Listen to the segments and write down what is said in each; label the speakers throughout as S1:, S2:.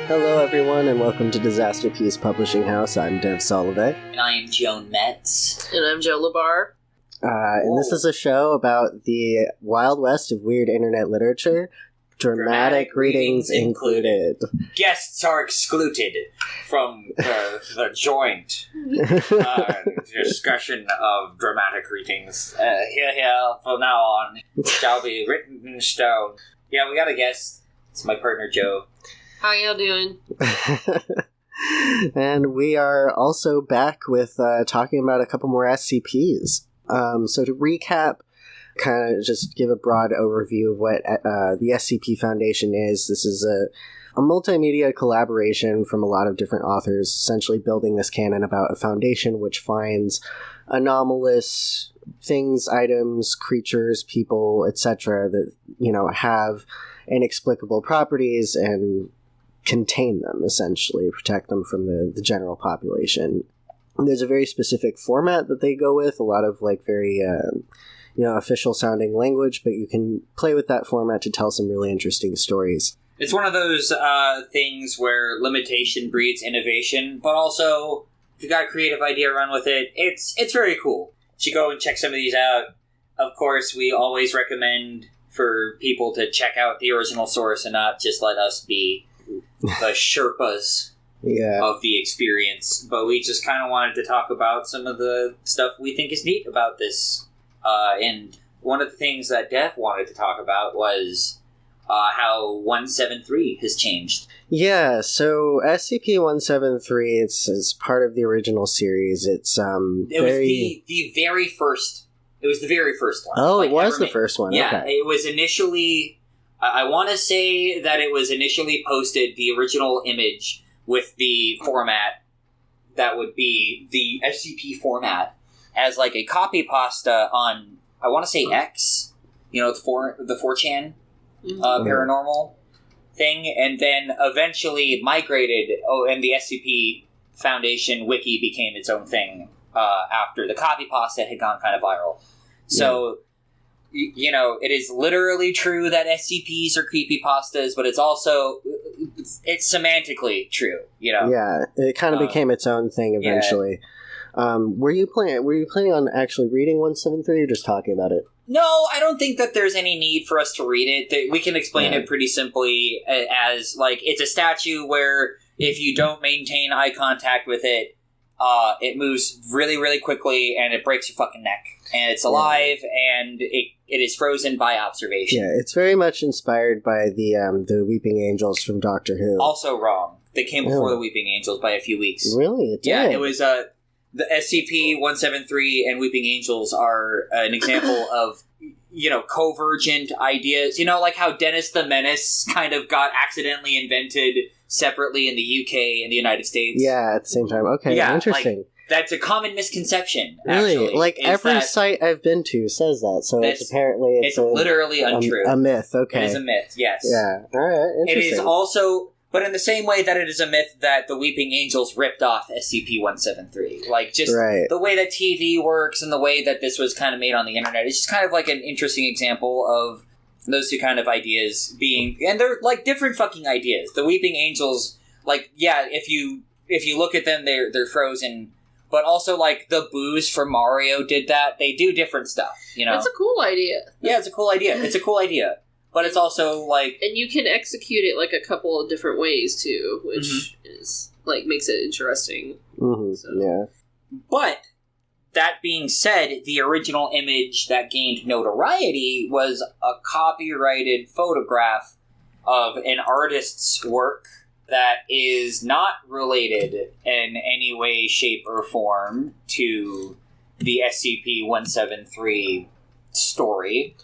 S1: Hello everyone and welcome to Disasterpiece Publishing House. I'm Dev Solovey.
S2: And I am Joan Metz.
S3: And I'm Joe Labar.
S1: And this is a show about the Wild West of weird internet literature, dramatic readings included.
S2: Guests are excluded from the joint discussion of dramatic readings. Here, from now on, shall be written in stone. Yeah, we got a guest. It's my partner, Joe.
S3: How y'all doing?
S1: And we are also back with talking about a couple more SCPs. So to recap, kind of just give a broad overview of what the SCP Foundation is. This is a multimedia collaboration from a lot of different authors, essentially building this canon about a foundation which finds anomalous things, items, creatures, people, etc. that, have inexplicable properties and contain them, essentially, protect them from the general population. And there's a very specific format that they go with, a lot of very official sounding language, but you can play with that format to tell some really interesting stories.
S2: It's one of those things where limitation breeds innovation, but also if you got a creative idea, run with it. It's very cool. You should go and check some of these out. Of course, we always recommend for people to check out the original source and not just let us be the Sherpas of the experience. But we just kind of wanted to talk about some of the stuff we think is neat about this. And one of the things that Dev wanted to talk about was how 173 has changed.
S1: Yeah, so SCP-173, it's part of the original series. It was
S2: the very first. It was the very first one.
S1: Oh, it was the first one.
S2: Yeah,
S1: okay.
S2: It was initially. I want to say that it was initially posted, the original image with the format that would be the SCP format as a copy pasta on, I want to say X, the 4chan paranormal thing, and then eventually migrated, and the SCP Foundation wiki became its own thing after the copy pasta had gone kind of viral. So... it is literally true that SCPs are creepypastas, but it's also it's semantically true.
S1: Yeah, it kind of became its own thing eventually. Yeah. Were you planning on actually reading 173 or just talking about it?
S2: No, I don't think that there's any need for us to read it. We can explain it pretty simply as it's a statue where if you don't maintain eye contact with it, it moves really, really quickly and it breaks your fucking neck. And it's alive, and it is frozen by observation.
S1: Yeah, it's very much inspired by the Weeping Angels from Doctor Who.
S2: Also wrong. They came before the Weeping Angels by a few weeks.
S1: Really? It did?
S2: Yeah, it was the SCP-173 and Weeping Angels are an example of, convergent ideas. Like how Dennis the Menace kind of got accidentally invented separately in the UK and the United States.
S1: Yeah, at the same time. Okay, interesting.
S2: That's a common misconception,
S1: really?
S2: actually.
S1: Every site I've been to says that, so it's
S2: literally untrue.
S1: A myth, okay.
S2: It is a myth, yes.
S1: Yeah, alright, interesting.
S2: It is also, but in the same way that it is a myth that the Weeping Angels ripped off SCP-173. The way that TV works and the way that this was kind of made on the internet, it's just kind of an interesting example of those two kind of ideas being, and they're different fucking ideas. The Weeping Angels, if you look at them, they're frozen. But also, the Boos from Mario did that. They do different stuff,
S3: It's a cool idea.
S2: Yeah, it's a cool idea. It's a cool idea. But it's also,
S3: And you can execute it, a couple of different ways, too, which is, makes it interesting.
S1: Mm-hmm. So. Yeah.
S2: But, that being said, the original image that gained notoriety was a copyrighted photograph of an artist's work that is not related in any way, shape, or form to the SCP-173 story.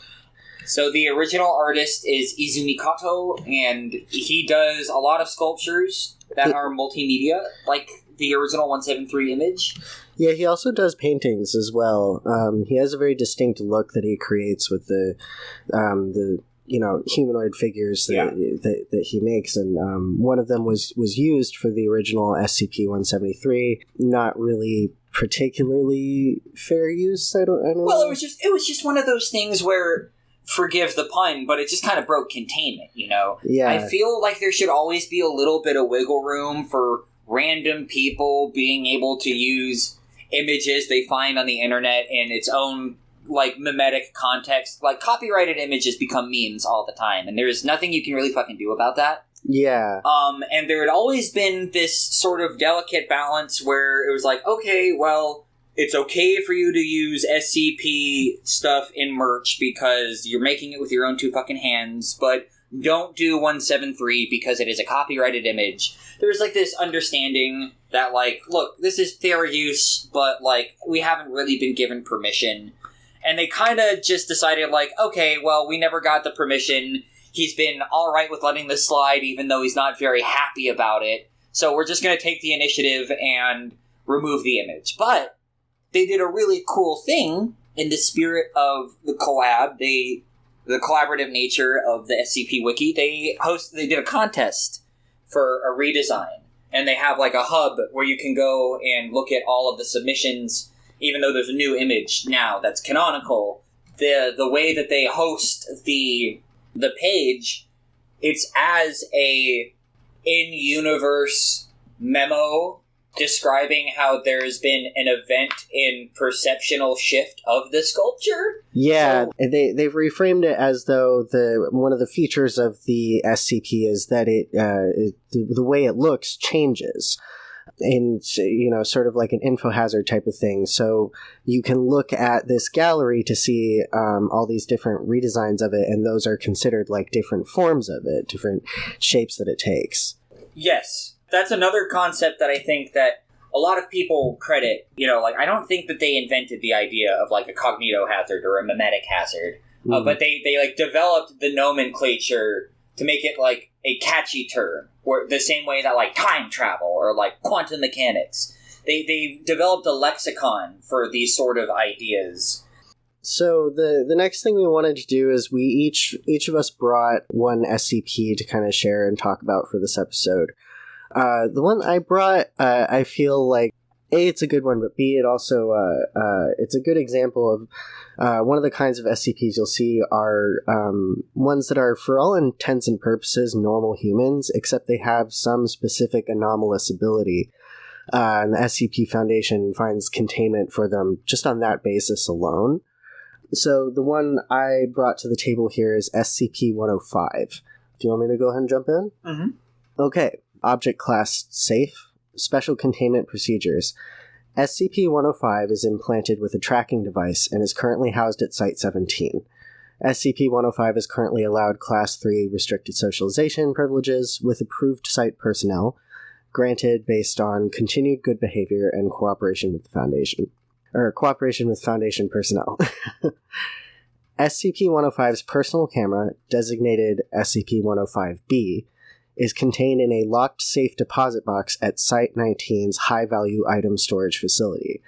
S2: So the original artist is Izumi Kato, and he does a lot of sculptures that are multimedia, like the original 173 image.
S1: Yeah, he also does paintings as well. He has a very distinct look that he creates with the humanoid figures that he makes, and one of them was used for the original SCP-173. Not really particularly fair use. I don't know.
S2: Well, it was just one of those things where forgive the pun, but it just kind of broke containment, you know?
S1: Yeah.
S2: I feel like there should always be a little bit of wiggle room for random people being able to use images they find on the internet in its own, like, mimetic context. Like, copyrighted images become memes all the time, and there's nothing you can really fucking do about that.
S1: Yeah.
S2: And there had always been this sort of delicate balance where it was like, okay, well, it's okay for you to use SCP stuff in merch because you're making it with your own two fucking hands, but don't do 173 because it is a copyrighted image. There's, like, this understanding that, like, look, this is fair use, but, like, we haven't really been given permission. And they kind of just decided, like, okay, well, we never got the permission. He's been alright with letting this slide, even though he's not very happy about it. So we're just going to take the initiative and remove the image. But they did a really cool thing in the spirit of the collab. The collaborative nature of the SCP Wiki. They did a contest for a redesign. And they have, like, a hub where you can go and look at all of the submissions, even though there's a new image now that's canonical. The way that they host the page, it's as a in-universe memo describing how there's been an event in perceptional shift of the sculpture.
S1: Yeah, so, they've reframed it as though one of the features of the SCP is that the way it looks changes. And, you know, sort of like an info hazard type of thing. So you can look at this gallery to see all these different redesigns of it, and those are considered like different forms of it, different shapes that it takes.
S2: Yes. That's another concept that I think that a lot of people credit. You know, like, I don't think that they invented the idea of, like, a cognito hazard or a mimetic hazard, but they like, developed the nomenclature to make it, like, a catchy term, or the same way that, like, time travel or, like, quantum mechanics. They developed a lexicon for these sort of ideas.
S1: So the next thing we wanted to do is we each of us brought one SCP to kind of share and talk about for this episode. The one I brought, I feel like, A, it's a good one, but B, it also, it's a good example of one of the kinds of SCPs you'll see are ones that are, for all intents and purposes, normal humans, except they have some specific anomalous ability. And the SCP Foundation finds containment for them just on that basis alone. So the one I brought to the table here is SCP-105. Do you want me to go ahead and jump in?
S2: Mm-hmm.
S1: Okay. Object class safe. Special containment procedures. SCP-105 is implanted with a tracking device and is currently housed at Site-17. SCP-105 is currently allowed Class 3 restricted socialization privileges with approved site personnel, granted based on continued good behavior and cooperation with the Foundation. Or cooperation with Foundation personnel. SCP-105's personal camera, designated SCP-105-B, is contained in a locked safe deposit box at Site-19's high-value item storage facility.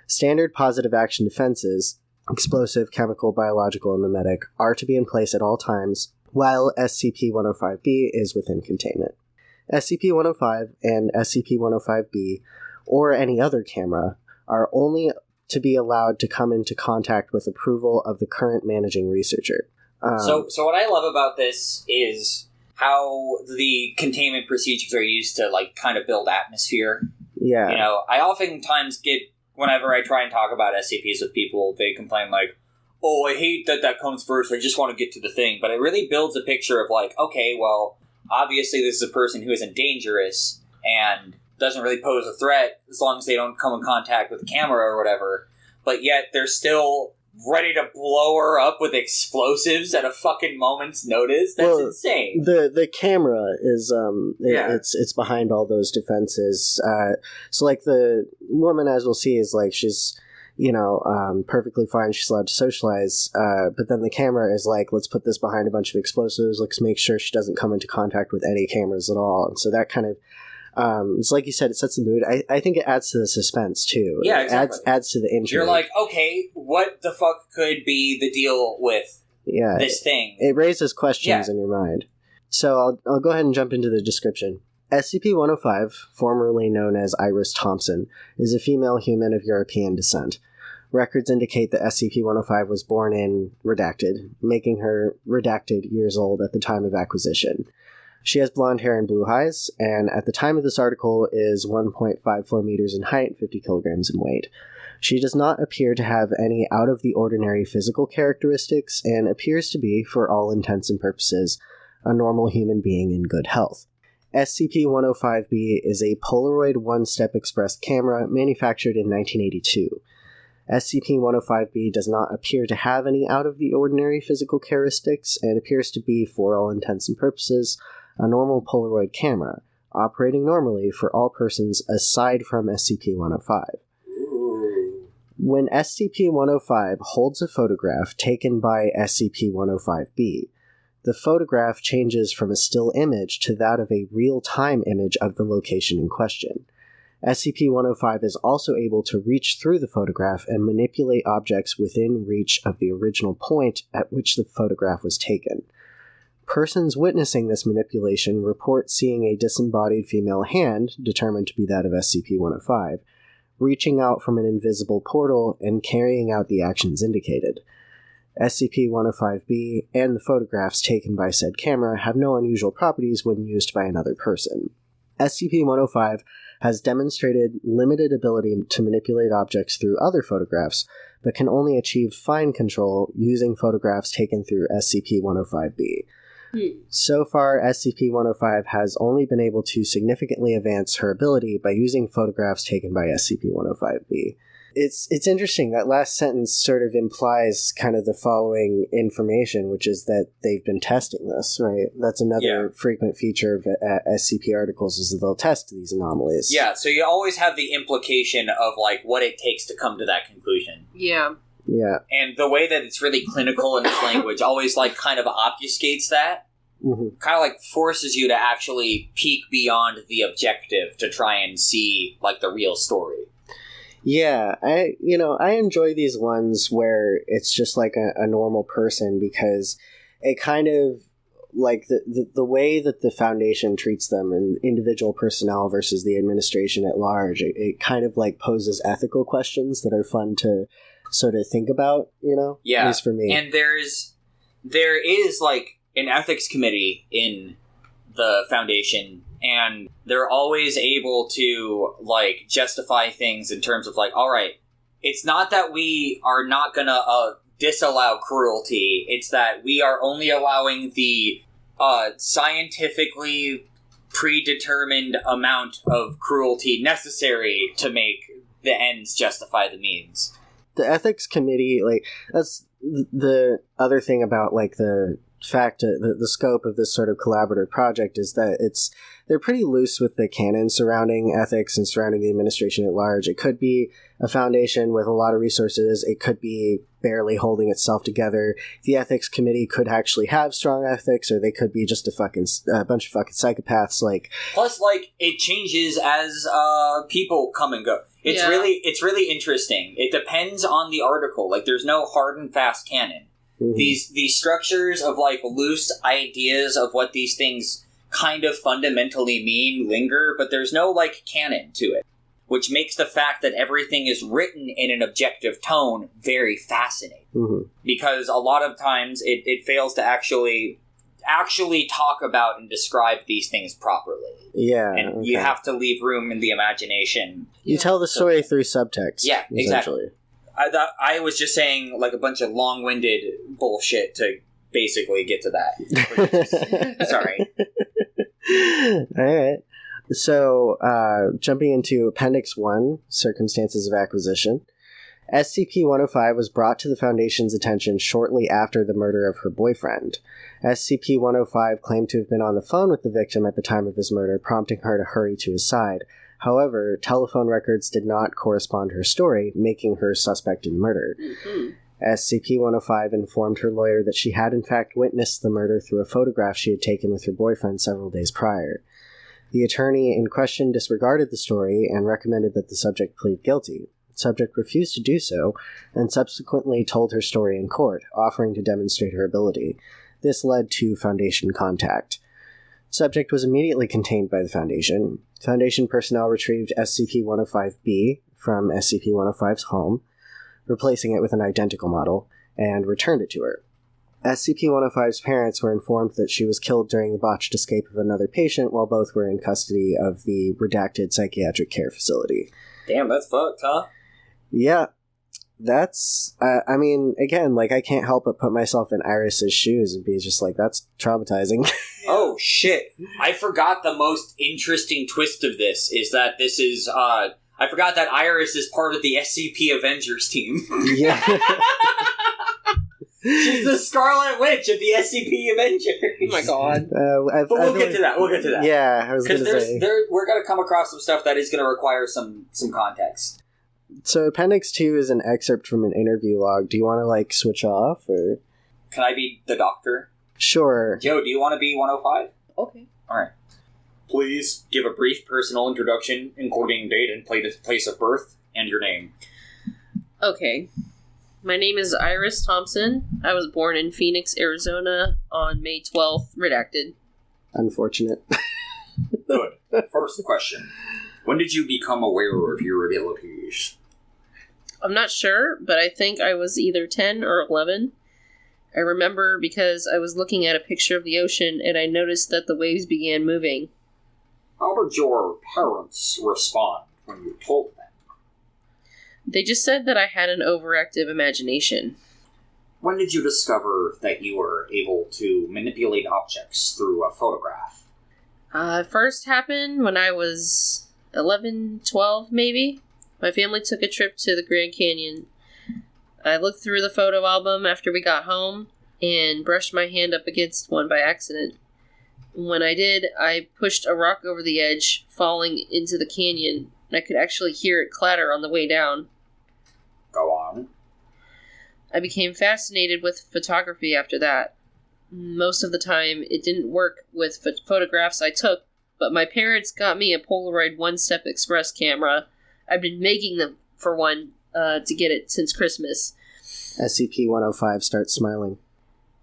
S1: Standard positive action defenses, explosive, chemical, biological, and mimetic, are to be in place at all times, while SCP-105-B is within containment. SCP-105 and SCP-105-B, or any other camera, are only to be allowed to come into contact with approval of the current managing researcher.
S2: So what I love about this is how the containment procedures are used to, like, kind of build atmosphere.
S1: Yeah.
S2: You know, I oftentimes get, whenever I try and talk about SCPs with people, they complain, like, oh, I hate that comes first, I just want to get to the thing. But it really builds a picture of, like, okay, well, obviously this is a person who isn't dangerous and doesn't really pose a threat as long as they don't come in contact with the camera or whatever, but yet they're still ready to blow her up with explosives at a fucking moment's notice. That's insane.
S1: The camera is it's behind all those defenses. So, like, the woman, as we'll see, is like, she's, you know, perfectly fine, she's allowed to socialize, but then the camera is like, let's put this behind a bunch of explosives, let's make sure she doesn't come into contact with any cameras at all. And so that kind of it's like you said, it sets the mood. I think it adds to the suspense, too.
S2: Yeah, exactly.
S1: It adds to the intrigue.
S2: You're like, okay, what the fuck could be the deal with this thing?
S1: It raises questions in your mind. So I'll go ahead and jump into the description. SCP-105, formerly known as Iris Thompson, is a female human of European descent. Records indicate that SCP-105 was born in redacted, making her redacted years old at the time of acquisition. She has blonde hair and blue eyes, and at the time of this article is 1.54 meters in height, 50 kilograms in weight. She does not appear to have any out-of-the-ordinary physical characteristics and appears to be, for all intents and purposes, a normal human being in good health. SCP-105-B is a Polaroid one-step express camera manufactured in 1982. SCP-105-B does not appear to have any out-of-the-ordinary physical characteristics and appears to be, for all intents and purposes, a normal Polaroid camera, operating normally for all persons aside from SCP-105. When SCP-105 holds a photograph taken by SCP-105-B, the photograph changes from a still image to that of a real-time image of the location in question. SCP-105 is also able to reach through the photograph and manipulate objects within reach of the original point at which the photograph was taken. Persons witnessing this manipulation report seeing a disembodied female hand, determined to be that of SCP-105, reaching out from an invisible portal and carrying out the actions indicated. SCP-105-B and the photographs taken by said camera have no unusual properties when used by another person. SCP-105 has demonstrated limited ability to manipulate objects through other photographs, but can only achieve fine control using photographs taken through SCP-105-B. So far, SCP-105 has only been able to significantly advance her ability by using photographs taken by SCP-105-B. It's interesting, that last sentence sort of implies kind of the following information, which is that they've been testing this, right? That's another frequent feature of SCP articles, is that they'll test these anomalies.
S2: Yeah, so you always have the implication of, like, what it takes to come to that conclusion.
S3: Yeah.
S1: Yeah.
S2: And the way that it's really clinical in its language always, like, kind of obfuscates that.
S1: Mm-hmm.
S2: Kind of, like, forces you to actually peek beyond the objective to try and see, like, the real story.
S1: Yeah, I enjoy these ones where it's just like a normal person, because it kind of, like, the way that the Foundation treats them and individual personnel versus the administration at large, it kind of, like, poses ethical questions that are fun to sort of think about,
S2: Yeah.
S1: At least for me.
S2: And there is, like, an ethics committee in the Foundation, and they're always able to, like, justify things in terms of, like, all right, it's not that we are not gonna disallow cruelty, it's that we are only allowing the scientifically predetermined amount of cruelty necessary to make the ends justify the means.
S1: The ethics committee, like, that's the other thing about, like, the fact, the scope of this sort of collaborative project is that they're pretty loose with the canon surrounding ethics and surrounding the administration at large. It could be a foundation with a lot of resources. It could be barely holding itself together. The ethics committee could actually have strong ethics, or they could be just a bunch of fucking psychopaths. Like,
S2: plus, like, it changes as people come and go. It's really interesting. It depends on the article. Like, there's no hard and fast canon. Mm-hmm. These structures of, like, loose ideas of what these things kind of fundamentally mean linger, but there's no, like, canon to it, which makes the fact that everything is written in an objective tone very fascinating.
S1: Mm-hmm.
S2: Because a lot of times it fails to actually talk about and describe these things properly.
S1: Yeah,
S2: and you have to leave room in the imagination.
S1: You tell the story through subtext.
S2: Yeah, exactly. I was just saying, like, a bunch of long-winded bullshit to basically get to that. Sorry.
S1: Alright. So, jumping into Appendix 1, Circumstances of Acquisition. SCP-105 was brought to the Foundation's attention shortly after the murder of her boyfriend. SCP-105 claimed to have been on the phone with the victim at the time of his murder, prompting her to hurry to his side. However, telephone records did not correspond to her story, making her suspect in the murder.
S3: Mm-hmm.
S1: SCP-105 informed her lawyer that she had in fact witnessed the murder through a photograph she had taken with her boyfriend several days prior. The attorney in question disregarded the story and recommended that the subject plead guilty. The subject refused to do so, and subsequently told her story in court, offering to demonstrate her ability. This led to Foundation contact. The subject was immediately contained by the Foundation. Foundation personnel retrieved SCP-105-B from SCP-105's home. replacing it with an identical model, and returned it to her. SCP-105's parents were informed that she was killed during the botched escape of another patient while both were in custody of the redacted psychiatric care facility.
S2: Damn, that's fucked, huh?
S1: Yeah. That's, I mean, again, like, I can't help but put myself in Iris's shoes and be just like, that's traumatizing.
S2: Oh, shit. I forgot the most interesting twist of this is that this is, I forgot that Iris is part of the SCP Avengers team.
S1: Yeah.
S2: She's the Scarlet Witch of the SCP Avengers.
S3: Oh my god.
S2: But we'll get to that.
S1: Yeah, I was going to say.
S2: We're going to come across some stuff that is going to require some context.
S1: So Appendix 2 is an excerpt from an interview log. Do you want to, like, switch off, or...?
S2: Can I be the doctor?
S1: Sure.
S2: Joe, do you want to be 105?
S3: Okay.
S2: Alright. Please give a brief personal introduction, including date and place of birth, and your name.
S3: Okay. My name is Iris Thompson. I was born in Phoenix, Arizona on May 12th, redacted.
S1: Unfortunate.
S2: Good. First question. When did you become aware of your abilities?
S3: I'm not sure, but I think I was either 10 or 11. I remember because I was looking at a picture of the ocean and I noticed that the waves began moving.
S2: How did your parents respond when you told them?
S3: They just said that I had an overactive imagination.
S2: When did you discover that you were able to manipulate objects through a photograph?
S3: It first happened when I was 11, 12, maybe. My family took a trip to the Grand Canyon. I looked through the photo album after we got home and brushed my hand up against one by accident. When I did, I pushed a rock over the edge, falling into the canyon. I could actually hear it clatter on the way down.
S2: Go on.
S3: I became fascinated with photography after that. Most of the time, it didn't work with photographs I took, but my parents got me a Polaroid One-Step Express camera. I've been making them for one to get it since Christmas.
S1: SCP-105 starts smiling.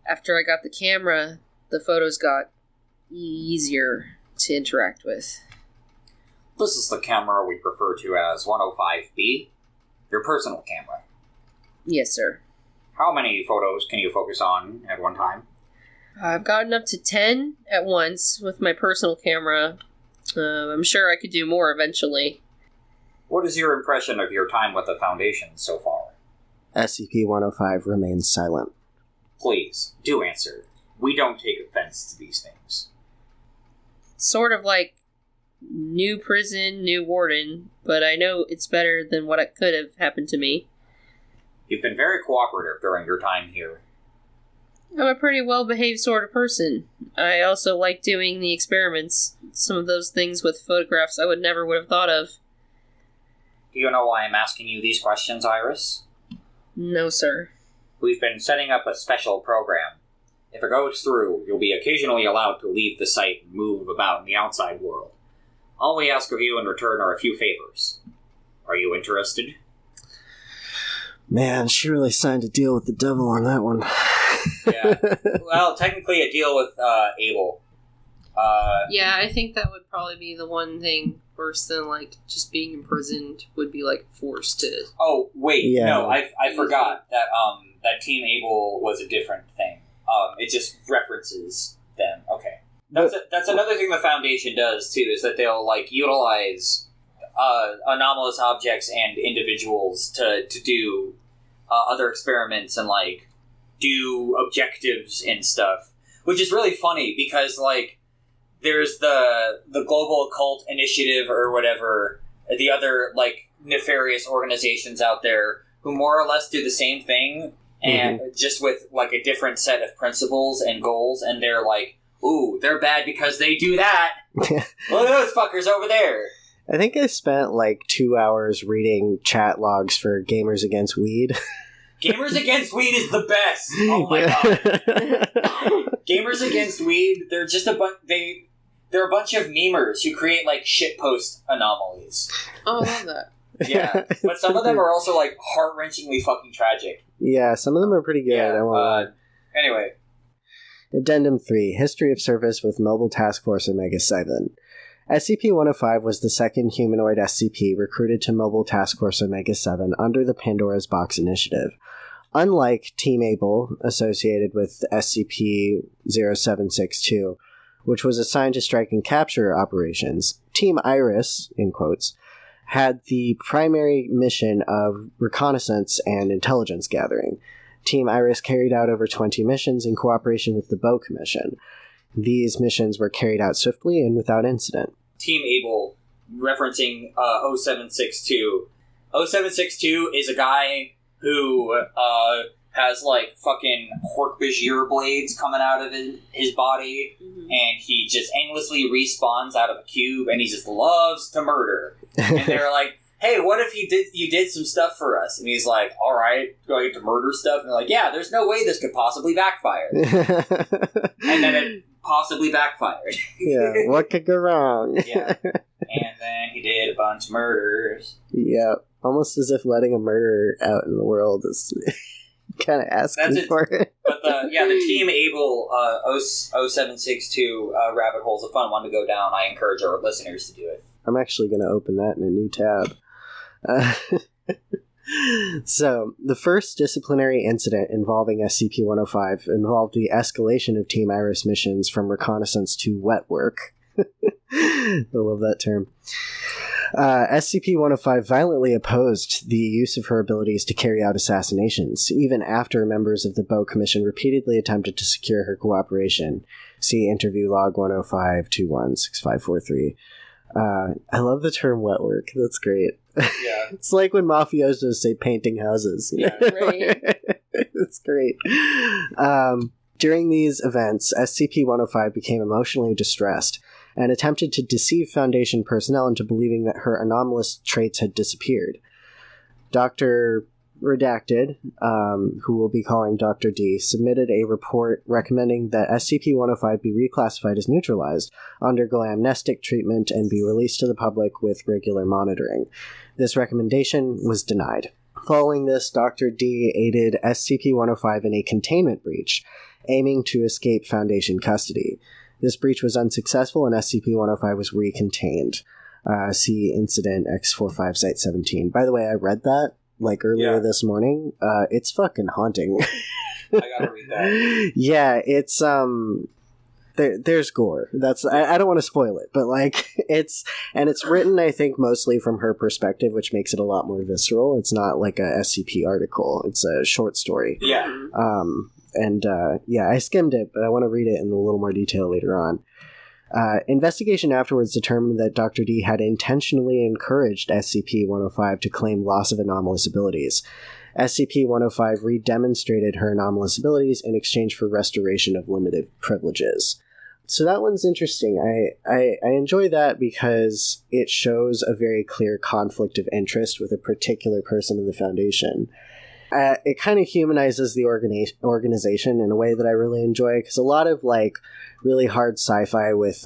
S3: After I got the camera, the photos got easier to interact with.
S2: This is the camera we refer to as 105B, your personal camera.
S3: Yes, sir.
S2: How many photos can you focus on at one time?
S3: I've gotten up to 10 at once with my personal camera. I'm sure I could do more eventually.
S2: What is your impression of your time with the Foundation so far?
S1: SCP-105 remains silent.
S2: Please, do answer. We don't take offense to these things.
S3: Sort of like new prison, new warden, but I know it's better than what could have happened to me.
S2: You've been very cooperative during your time here.
S3: I'm a pretty well-behaved sort of person. I also like doing the experiments. Some of those things with photographs I would never have thought of.
S2: Do you know why I'm asking you these questions, Iris?
S3: No, sir.
S2: We've been setting up a special program. If it goes through, you'll be occasionally allowed to leave the site and move about in the outside world. All we ask of you in return are a few favors. Are you interested?
S1: Man, she really signed a deal with the devil on that one.
S2: Yeah. Well, technically a deal with Abel.
S3: Yeah, I think that would probably be the one thing worse than, like, just being imprisoned would be, like, forced to...
S2: Oh, wait,
S1: yeah.
S2: No, I forgot that, that Team Abel was a different thing. It just references them. Okay. That's another thing the Foundation does, too, is that they'll, like, utilize anomalous objects and individuals to do other experiments and, like, do objectives and stuff. Which is really funny, because, like, there's the Global Occult Initiative or whatever, the other, like, nefarious organizations out there who more or less do the same thing, and just with, like, a different set of principles and goals, and they're like, ooh, they're bad because they do that! Look at those fuckers over there!
S1: I think I spent, like, 2 hours reading chat logs for Gamers Against Weed.
S2: Gamers Against Weed is the best! Oh my god. Gamers Against Weed, they're just they're a bunch of memers who create, like, shitpost anomalies.
S3: Oh, I love that.
S2: Yeah, but some of them are also, like, heart-wrenchingly fucking tragic.
S1: Yeah, some of them are pretty good.
S2: Yeah, anyway.
S1: Addendum 3, History of Service with Mobile Task Force Omega 7. SCP-105 was the second humanoid SCP recruited to Mobile Task Force Omega-7 under the Pandora's Box initiative. Unlike Team Able, associated with SCP-0762, which was assigned to strike and capture operations, Team Iris, in quotes, had the primary mission of reconnaissance and intelligence gathering. Team Iris carried out over 20 missions in cooperation with the Bow Commission. These missions were carried out swiftly and without incident.
S2: Team Able, referencing 0762. 0762 is a guy who has, like, fucking Hork-Bajir blades coming out of his body, and he just endlessly respawns out of a cube, and he just loves to murder. And they're like, hey, what if you did some stuff for us? And he's like, all right, do I get to murder stuff? And they're like, yeah, there's no way this could possibly backfire. And then it possibly backfired.
S1: Yeah, what could go wrong?
S2: Yeah. And then he did a bunch of murders.
S1: Yeah, almost as if letting a murderer out in the world is kind of asking for it.
S2: But the Team Able 0762 rabbit hole's a fun one to go down. I encourage our listeners to do it.
S1: I'm actually going to open that in a new tab. So, the first disciplinary incident involving SCP-105 involved the escalation of Team Iris missions from reconnaissance to wet work. I love that term. SCP-105 violently opposed the use of her abilities to carry out assassinations, even after members of the Bow Commission repeatedly attempted to secure her cooperation. See interview log 105-21-6543. I love the term wet work. That's great.
S2: Yeah.
S1: It's like when mafiosos say painting houses.
S2: Yeah,
S3: right.
S1: It's great. During these events, SCP-105 became emotionally distressed and attempted to deceive Foundation personnel into believing that her anomalous traits had disappeared. Dr. Redacted, who we'll be calling Dr. D, submitted a report recommending that SCP-105 be reclassified as neutralized, undergo amnestic treatment, and be released to the public with regular monitoring. This recommendation was denied. Following this, Dr. D aided SCP-105 in a containment breach, aiming to escape Foundation custody. This breach was unsuccessful and SCP-105 was recontained. See Incident X45 Site 17. By the way, I read that earlier this morning. It's fucking haunting.
S2: I gotta read that.
S1: Yeah, it's there's gore. That's I don't want to spoil it, but it's written, I think, mostly from her perspective, which makes it a lot more visceral. It's not like a SCP article. It's a short story.
S2: Yeah.
S1: I skimmed it, but I want to read it in a little more detail later on. Investigation afterwards determined that Dr. D had intentionally encouraged SCP-105 to claim loss of anomalous abilities. SCP-105 redemonstrated her anomalous abilities in exchange for restoration of limited privileges. So that one's interesting. I enjoy that because it shows a very clear conflict of interest with a particular person in the Foundation. It kind of humanizes the organization in a way that I really enjoy, because a lot of really hard sci-fi with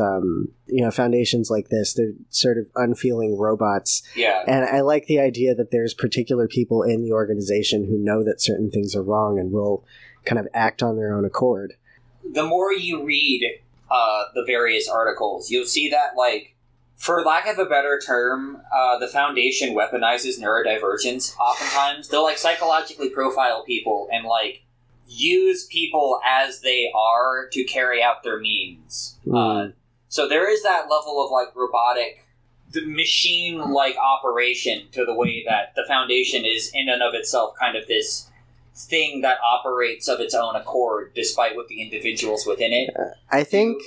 S1: foundations like this, they're sort of unfeeling robots.
S2: Yeah.
S1: And I like the idea that there's particular people in the organization who know that certain things are wrong and will kind of act on their own accord.
S2: The more you read the various articles, you'll see that, for lack of a better term, the Foundation weaponizes neurodivergence oftentimes. They'll, psychologically profile people and, use people as they are to carry out their means. So there is that level of, robotic, the machine-like operation to the way that the Foundation is in and of itself kind of this thing that operates of its own accord, despite what the individuals within it.
S1: I think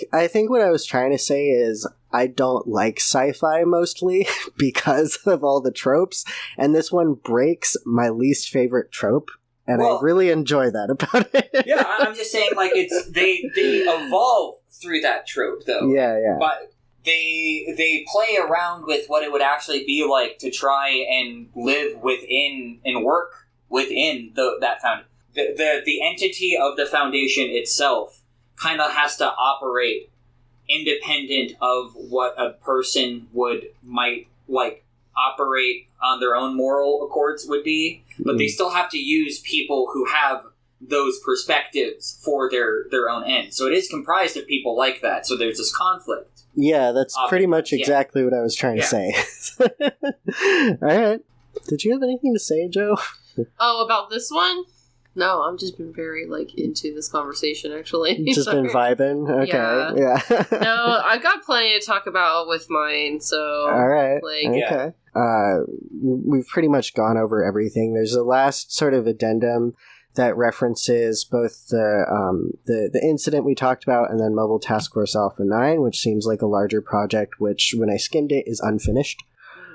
S1: what I was trying to say is I don't like sci-fi mostly because of all the tropes, and this one breaks my least favorite trope, and I really enjoy that about it.
S2: Yeah, I'm just saying, it's they evolve through that trope, though.
S1: Yeah.
S2: But they play around with what it would actually be like to try and live within and work within that foundation. The entity of the Foundation itself kind of has to operate independent of what a person might operate on their own moral accords would be, but they still have to use people who have those perspectives for their own ends. So it is comprised of people like that. So there's this conflict.
S1: Yeah, that's pretty much exactly what I was trying to say. All right. Did you have anything to say, Joe?
S3: Oh, about this one? No, I've just been very, into this conversation, actually.
S1: Just been vibing? Okay. Yeah.
S3: No, I've got plenty to talk about with mine, so...
S1: All right. Okay. We've pretty much gone over everything. There's a last sort of addendum that references both the incident we talked about and then Mobile Task Force Alpha 9, which seems like a larger project, which, when I skimmed it, is unfinished.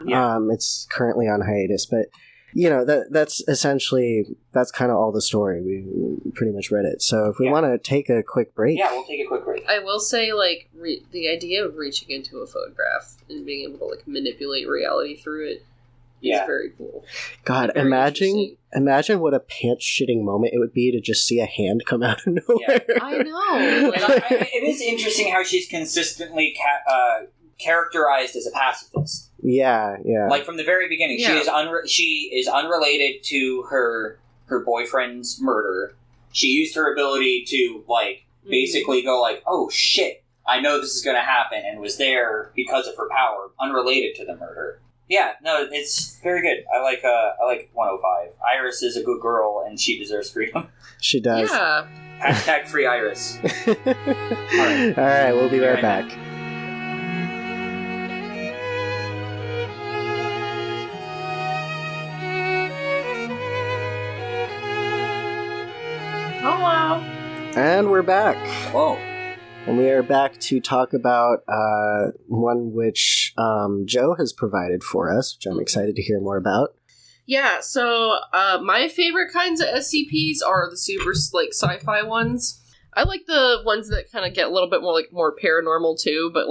S1: Yeah. It's currently on hiatus, but... that's kind of all the story. We pretty much read it. So if we want to take a quick break.
S2: Yeah, we'll take a quick break.
S3: I will say, the idea of reaching into a photograph and being able to, manipulate reality through it is very cool.
S1: God, imagine what a pants-shitting moment it would be to just see a hand come out of nowhere.
S3: Yeah. I know.
S2: It is interesting how she's consistently characterized as a pacifist.
S1: Yeah.
S2: From the very beginning, she is unrelated to her boyfriend's murder. She used her ability to basically go oh shit, I know this is going to happen, and was there because of her power, unrelated to the murder. Yeah, no, it's very good. I like 105. Iris is a good girl, and she deserves freedom.
S1: She does.
S3: Yeah.
S2: Hashtag free Iris.
S1: All right, we'll be right back.
S3: Hello.
S1: And we're back.
S2: Whoa.
S1: And we are back to talk about one which Joe has provided for us, which I'm excited to hear more about.
S3: Yeah, so my favorite kinds of SCPs are the super sci-fi ones. I like the ones that kind of get a little bit more paranormal too, but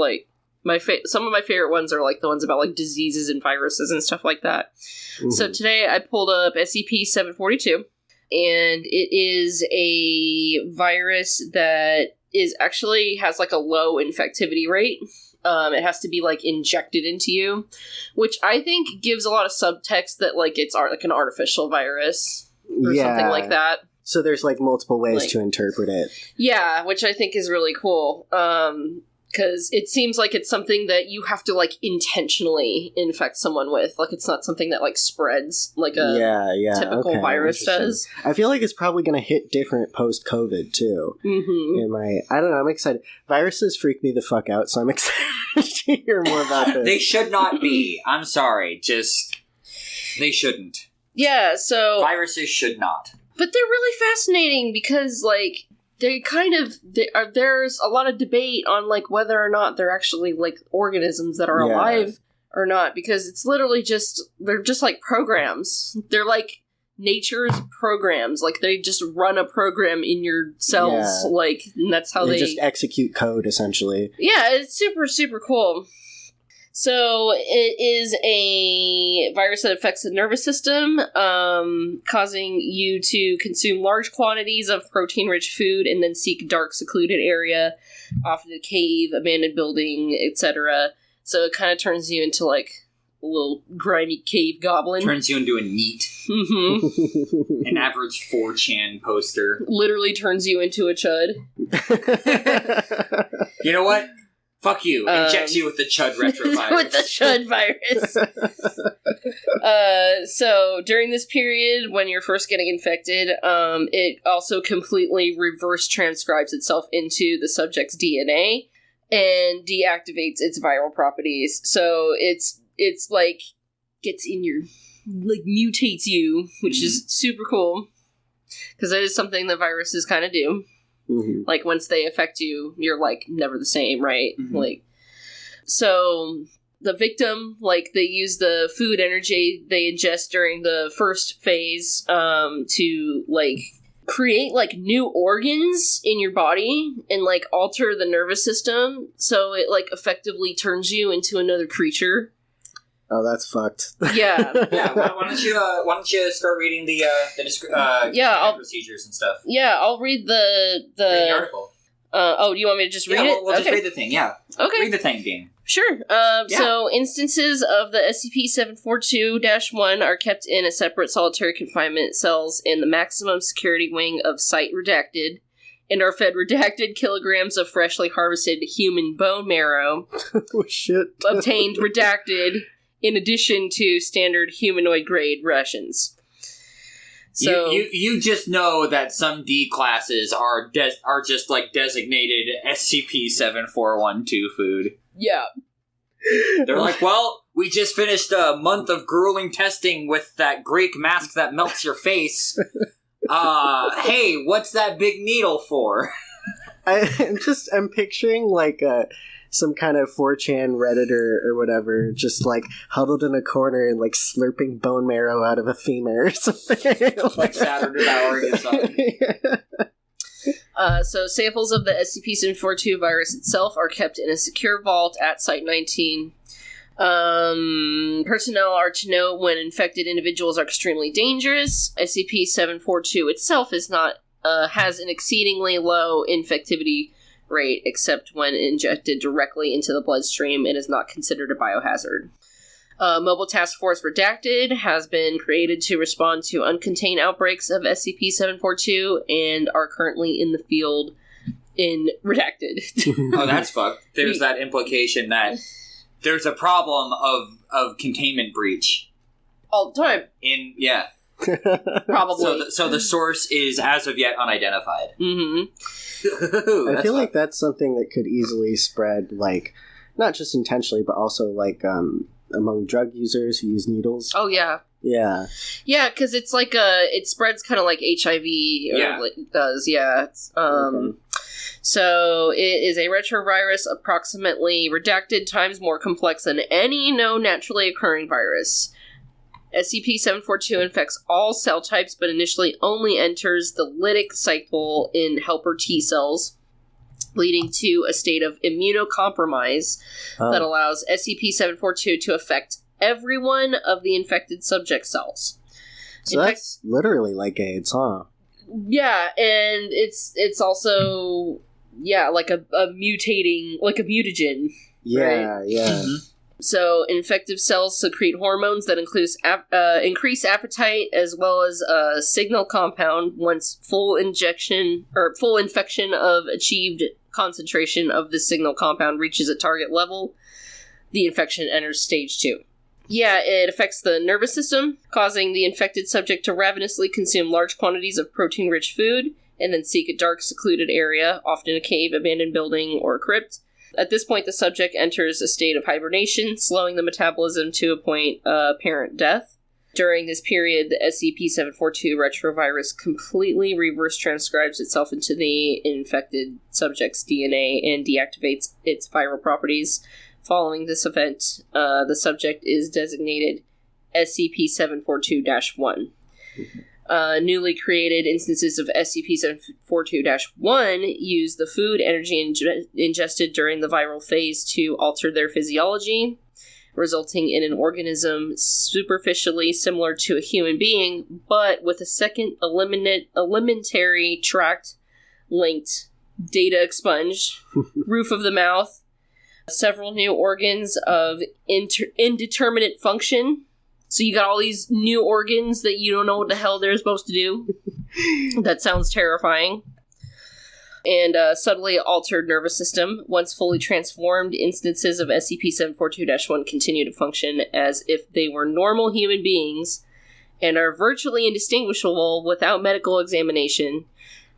S3: some of my favorite ones are the ones about diseases and viruses and stuff like that. Mm-hmm. So today I pulled up SCP-742. And it is a virus that has a low infectivity rate. It has to be injected into you, which I think gives a lot of subtext that it's an artificial virus or something like that.
S1: So there's multiple ways to interpret it.
S3: Yeah, which I think is really cool. Because it seems like it's something that you have to intentionally infect someone with. It's not something that spreads like a typical virus does.
S1: I feel like it's probably going to hit different post-COVID too. Mm-hmm. I don't know. I'm excited. Viruses freak me the fuck out, so I'm excited to hear more about this.
S2: They should not be. I'm sorry. They shouldn't.
S3: Yeah. So
S2: viruses should not.
S3: But they're really fascinating because there's a lot of debate on whether or not they're actually organisms that are alive or not, because it's literally they're just programs. They're nature's programs. They just run a program in your cells, and that's how they
S1: just execute code essentially.
S3: Yeah, it's super, super cool. So it is a virus that affects the nervous system, causing you to consume large quantities of protein-rich food and then seek dark, secluded area, often a cave, abandoned building, etc. So it kind of turns you into a little grimy cave goblin.
S2: Turns you into a NEAT. Mm-hmm. An average 4chan poster.
S3: Literally turns you into a chud.
S2: You know what? Fuck you. Injects you with the Chud retrovirus.
S3: With the Chud virus. So, during this period, when you're first getting infected, it also completely reverse transcribes itself into the subject's DNA and deactivates its viral properties. So, it's gets in your... mutates you, which is super cool. Because that is something that viruses kind of do. Mm-hmm. Once they affect you, you're never the same, right? Mm-hmm. So the victim, they use the food energy they ingest during the first phase to create new organs in your body and alter the nervous system, so it effectively turns you into another creature.
S1: Oh, that's fucked.
S3: Yeah.
S2: Why don't you start reading the procedures and stuff?
S3: Yeah, I'll read the
S2: article.
S3: Do you want me to just read it?
S2: We'll just read the thing. Yeah.
S3: Okay.
S2: Read the thing, Dean.
S3: Sure. So instances of the SCP-742-1 are kept in a separate solitary confinement cells in the maximum security wing of Site Redacted and are fed redacted kilograms of freshly harvested human bone marrow
S1: Oh, shit.
S3: obtained redacted in addition to standard humanoid grade rations. So
S2: you just know that some D classes are just like designated SCP-7412 food.
S3: yeah.
S2: They're like, well, we just finished a month of grueling testing with that Greek mask that melts your face. Hey, what's that big needle for?
S1: I'm picturing like some kind of 4chan Redditor or whatever, just like huddled in a corner and like slurping bone marrow out of a femur or something.
S2: Like Saturn devouring his son.
S3: So samples of the SCP-742 virus itself are kept in a secure vault at Site-19. Personnel are to know when infected individuals are extremely dangerous. SCP-742 itself is not has an exceedingly low infectivity rate, except when injected directly into the bloodstream and is not considered a biohazard. Mobile Task Force Redacted has been created to respond to uncontained outbreaks of SCP-742 and are currently in the field in Redacted.
S2: Oh, that's fucked. There's that implication that there's a problem of containment breach.
S3: All the time. Probably.
S2: So the source is, as of yet, unidentified.
S3: Mm-hmm.
S1: I feel like that's something that could easily spread, like, not just intentionally, but also, like, among drug users who use needles.
S3: Oh, yeah.
S1: Yeah.
S3: Yeah, because it's like it spreads kind of like HIV does, yeah. It's,
S1: Okay.
S3: So it is a retrovirus approximately redacted times more complex than any known naturally occurring virus. SCP-742 infects all cell types, but initially only enters the lytic cycle in helper T cells, leading to a state of immunocompromise that allows SCP-742 to affect every one of the infected subject cells.
S1: So that's literally like AIDS, huh?
S3: Yeah, and it's also, like a mutating, like a mutagen.
S1: Yeah,
S3: right?
S1: yeah.
S2: Mm-hmm.
S3: So, infective cells secrete hormones that increase appetite as well as a signal compound. Once full infection of achieved concentration of the signal compound reaches a target level, the infection enters stage 2. Yeah, it affects the nervous system, causing the infected subject to ravenously consume large quantities of protein-rich food, and then seek a dark, secluded area, often a cave, abandoned building, or a crypt. At this point, the subject enters a state of hibernation, slowing the metabolism to a point of apparent death. During this period, the SCP-742 retrovirus completely reverse transcribes itself into the infected subject's DNA and deactivates its viral properties. Following this event, the subject is designated SCP-742-1. Newly created instances of SCP-742-1 use the food energy ingested during the viral phase to alter their physiology, resulting in an organism superficially similar to a human being, but with a second alimentary tract linked, data expunged, roof of the mouth, several new organs of indeterminate function. So you got all these new organs that you don't know what the hell they're supposed to do. That sounds terrifying. And subtly altered nervous system. Once fully transformed, instances of SCP-742-1 continue to function as if they were normal human beings and are virtually indistinguishable without medical examination.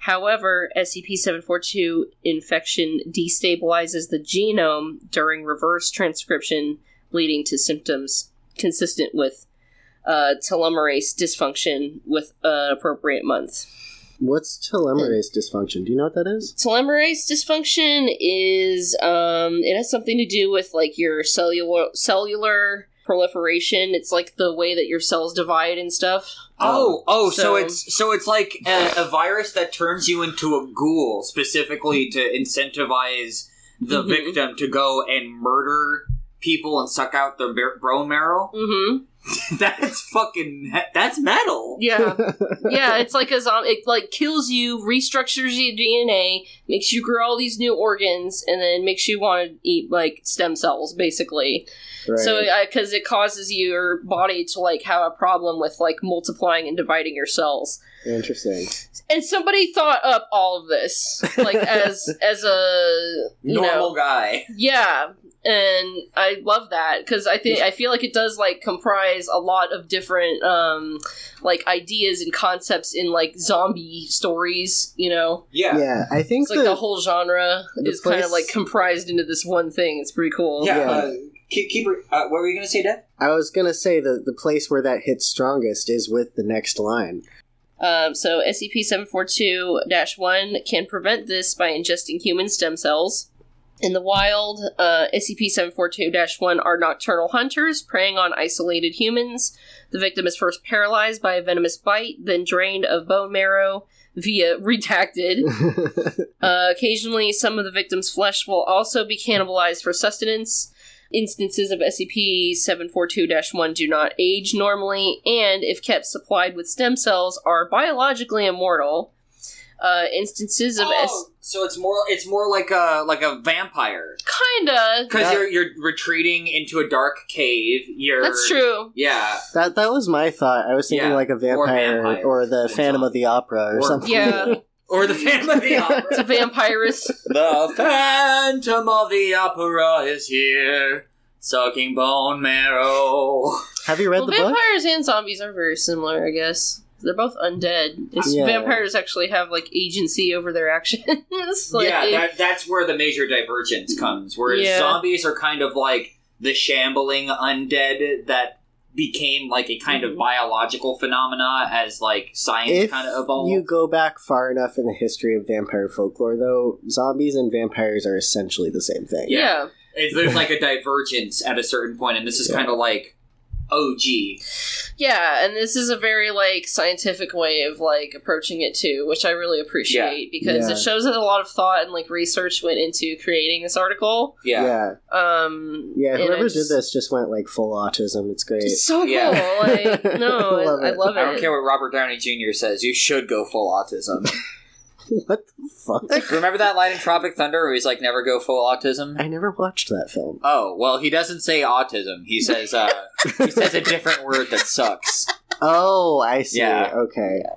S3: However, SCP-742 infection destabilizes the genome during reverse transcription, leading to symptoms consistent with telomerase dysfunction with an appropriate month.
S1: What's telomerase dysfunction? Do you know what that is?
S3: Telomerase dysfunction is, it has something to do with, like, your cellular proliferation. It's, like, the way that your cells divide and stuff.
S2: So it's like a virus that turns you into a ghoul, specifically to incentivize the victim to go and murder people and suck out their bone marrow.
S3: Mm-hmm.
S2: That's metal.
S3: Yeah. Yeah, it's like a zombie. It, like, kills you, restructures your DNA, makes you grow all these new organs, and then makes you want to eat, like, stem cells, basically.
S1: Right.
S3: So, because it causes your body to, like, have a problem with, like, multiplying and dividing your cells.
S1: Interesting.
S3: And somebody thought up all of this, like, as a...
S2: Normal guy.
S3: Yeah. And I love that, because I feel like it does, like, comprise a lot of different, like, ideas and concepts in, like, zombie stories, you know?
S2: Yeah.
S1: Yeah, I think
S3: it's like the whole genre is kind of, like, comprised into this one thing. It's pretty cool.
S2: Yeah. What were you going to say, Dad?
S1: I was going to say the place where that hits strongest is with the next line.
S3: So SCP-742-1 can prevent this by ingesting human stem cells. In the wild, SCP-742-1 are nocturnal hunters preying on isolated humans. The victim is first paralyzed by a venomous bite, then drained of bone marrow via redacted. Occasionally, some of the victim's flesh will also be cannibalized for sustenance. Instances of SCP-742-1 do not age normally, and if kept supplied with stem cells, are biologically immortal. Instances of
S2: so it's more like a vampire,
S3: kinda,
S2: because you're retreating into a dark cave.
S3: That's true.
S2: Yeah,
S1: that was my thought. I was thinking like a vampire or the Phantom of the Opera or something.
S3: Yeah.
S2: Or the Phantom of the Opera.
S3: It's a vampirist.
S2: The Phantom of the Opera is here, sucking bone marrow.
S1: Have you read the book?
S3: Vampires and zombies are very similar, I guess. They're both undead. Vampires actually have, like, agency over their actions. Like,
S2: that's where the major divergence comes. Whereas zombies are kind of like the shambling undead that became, like, a kind of biological phenomena as, like, science kind of evolved.
S1: If you go back far enough in the history of vampire folklore, though, zombies and vampires are essentially the same thing.
S3: Yeah.
S2: There's, like, a divergence at a certain point, and this is kind of like OG.
S3: Yeah, and this is a very, like, scientific way of, like, approaching it, too, which I really appreciate, because it shows that a lot of thought and, like, research went into creating this article.
S1: Yeah. Whoever did this just went, like, full autism. It's great.
S3: It's so cool. Like, no, I love it.
S2: I don't care what Robert Downey Jr. says. You should go full autism.
S1: What the fuck?
S2: Remember that line in Tropic Thunder where he's like, never go full autism?
S1: I never watched that film.
S2: Oh, well, he doesn't say autism. He says a different word that sucks.
S1: Oh, I see.
S2: Yeah.
S1: Okay. Yeah.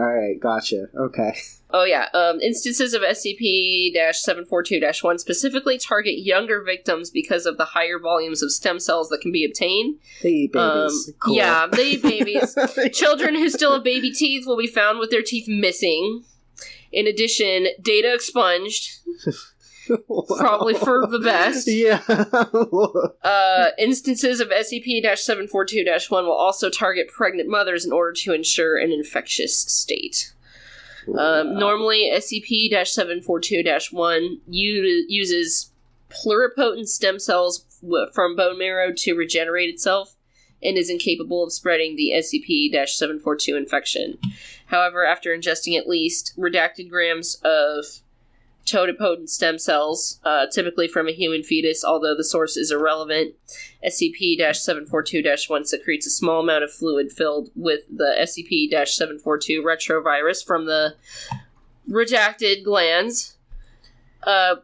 S1: Alright, gotcha. Okay.
S3: Oh, yeah. Instances of SCP-742-1 specifically target younger victims because of the higher volumes of stem cells that can be obtained.
S1: They eat babies. Cool.
S3: Yeah, they eat babies. Children who still have baby teeth will be found with their teeth missing. In addition, data expunged. Probably for the best.
S1: Yeah.
S3: Instances of SCP-742-1 will also target pregnant mothers in order to ensure an infectious state. Normally, SCP-742-1 uses pluripotent stem cells from bone marrow to regenerate itself, and is incapable of spreading the SCP-742 infection. However, after ingesting at least redacted grams of totipotent stem cells, typically from a human fetus, although the source is irrelevant, SCP-742-1 secretes a small amount of fluid filled with the SCP-742 retrovirus from the redacted glands.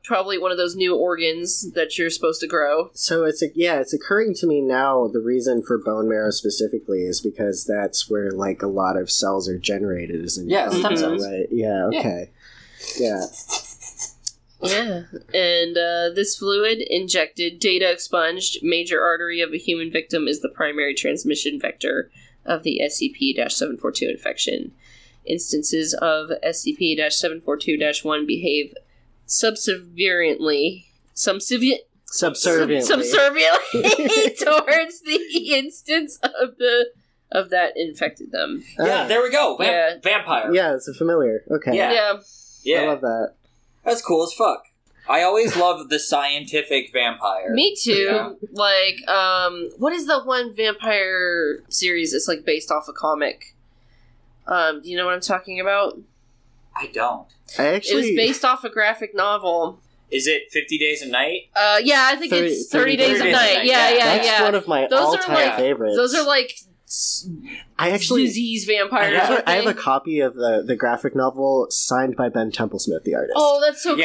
S3: Probably one of those new organs that you're supposed to grow.
S1: So it's occurring to me now, the reason for bone marrow specifically is because that's where, like, a lot of cells are generated, isn't it?
S2: Stem cells.
S1: Right, yeah, okay. Yeah.
S3: Yeah, and this fluid, injected, data expunged, major artery of a human victim is the primary transmission vector of the SCP-742 infection. Instances of SCP-742-1 behave subserviently towards the instance of that infected them.
S2: Yeah, there we go. Vampire.
S1: Yeah, it's a familiar. Okay.
S3: Yeah.
S1: I love that.
S2: That's cool as fuck. I always loved the scientific vampire.
S3: Me too. Yeah. Like, what is that one vampire series that's, like, based off a comic? Do you know what I'm talking about?
S2: I don't.
S3: It was based off a graphic novel.
S2: Is it 50 Days a Night?
S3: Yeah, I think it's 30 Days a Night. Yeah.
S1: That's one of my all-time favorites.
S3: Those are like
S1: I actually
S3: disease vampires.
S1: I have a copy of the graphic novel signed by Ben Templesmith, the artist.
S3: Oh, that's so cool.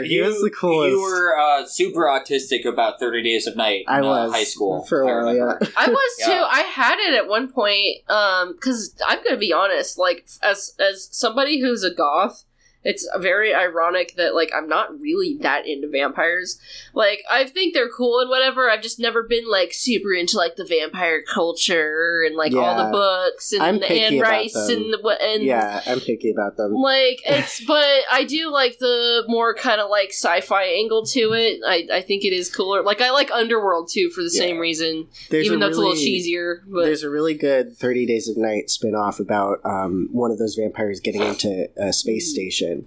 S1: He was the coolest.
S2: You were super autistic about 30 Days of Night in high school.
S1: For a while, yeah.
S3: I was too. I had it at one point, because I'm going to be honest, like, as somebody who's a goth, it's very ironic that, like, I'm not really that into vampires. Like, I think they're cool and whatever. I've just never been, like, super into, like, the vampire culture and, like, all the books and Anne Rice and
S1: yeah, I'm picky about them.
S3: Like, but I do like the more kind of, like, sci-fi angle to it. I think it is cooler. Like, I like Underworld, too, for the same reason. Even though it's a little cheesier. But
S1: there's a really good 30 Days of Night spin-off about one of those vampires getting into a space station.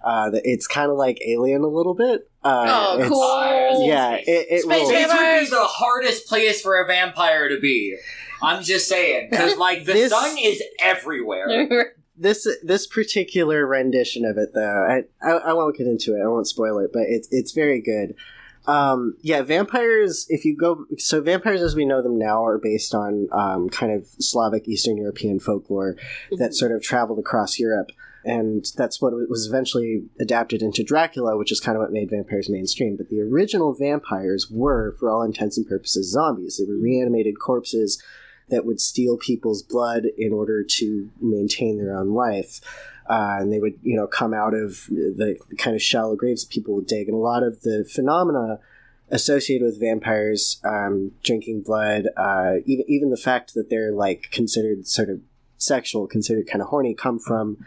S1: It's kind of like Alien a little bit.
S3: Cool!
S1: Yeah, it rules.
S2: Space would be the hardest place for a vampire to be. I'm just saying, because like the sun is everywhere.
S1: This particular rendition of it, though, I won't get into it. I won't spoil it, but it's very good. Vampires. Vampires as we know them now are based on kind of Slavic Eastern European folklore that sort of traveled across Europe. And that's what was eventually adapted into Dracula, which is kind of what made vampires mainstream. But the original vampires were, for all intents and purposes, zombies. They were reanimated corpses that would steal people's blood in order to maintain their own life. And they would, come out of the kind of shallow graves people would dig. And a lot of the phenomena associated with vampires, drinking blood, even the fact that they're like considered sort of sexual, considered kind of horny, come from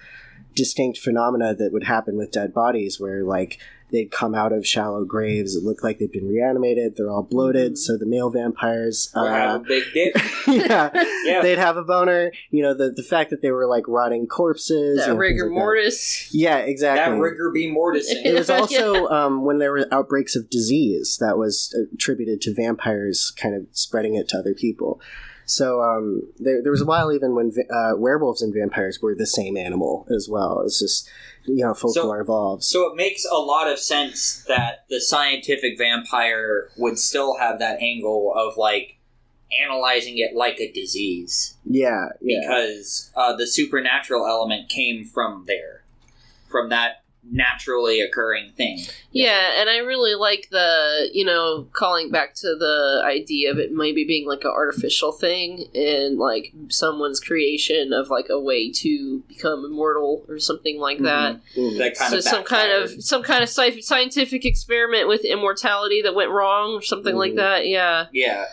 S1: distinct phenomena that would happen with dead bodies where like they'd come out of shallow graves. It looked like they'd been reanimated. They're all bloated. So the male vampires
S2: have a big dick.
S1: They'd have a boner. The fact that they were like rotting corpses.
S3: That rigor mortis.
S1: Yeah, exactly.
S2: That rigor be mortis.
S1: It was also when there were outbreaks of disease that was attributed to vampires kind of spreading it to other people. So there was a while even when werewolves and vampires were the same animal as well. It's just, folklore evolves.
S2: So it makes a lot of sense that the scientific vampire would still have that angle of, like, analyzing it like a disease.
S1: Yeah.
S2: Because the supernatural element came from there. From that naturally occurring thing.
S3: Yeah, and I really like the, calling back to the idea of it maybe being like an artificial thing and like someone's creation of like a way to become immortal or something like that.
S1: Mm-hmm.
S2: That kind of
S3: some kind of scientific experiment with immortality that went wrong or something like that. Yeah.
S2: Yeah.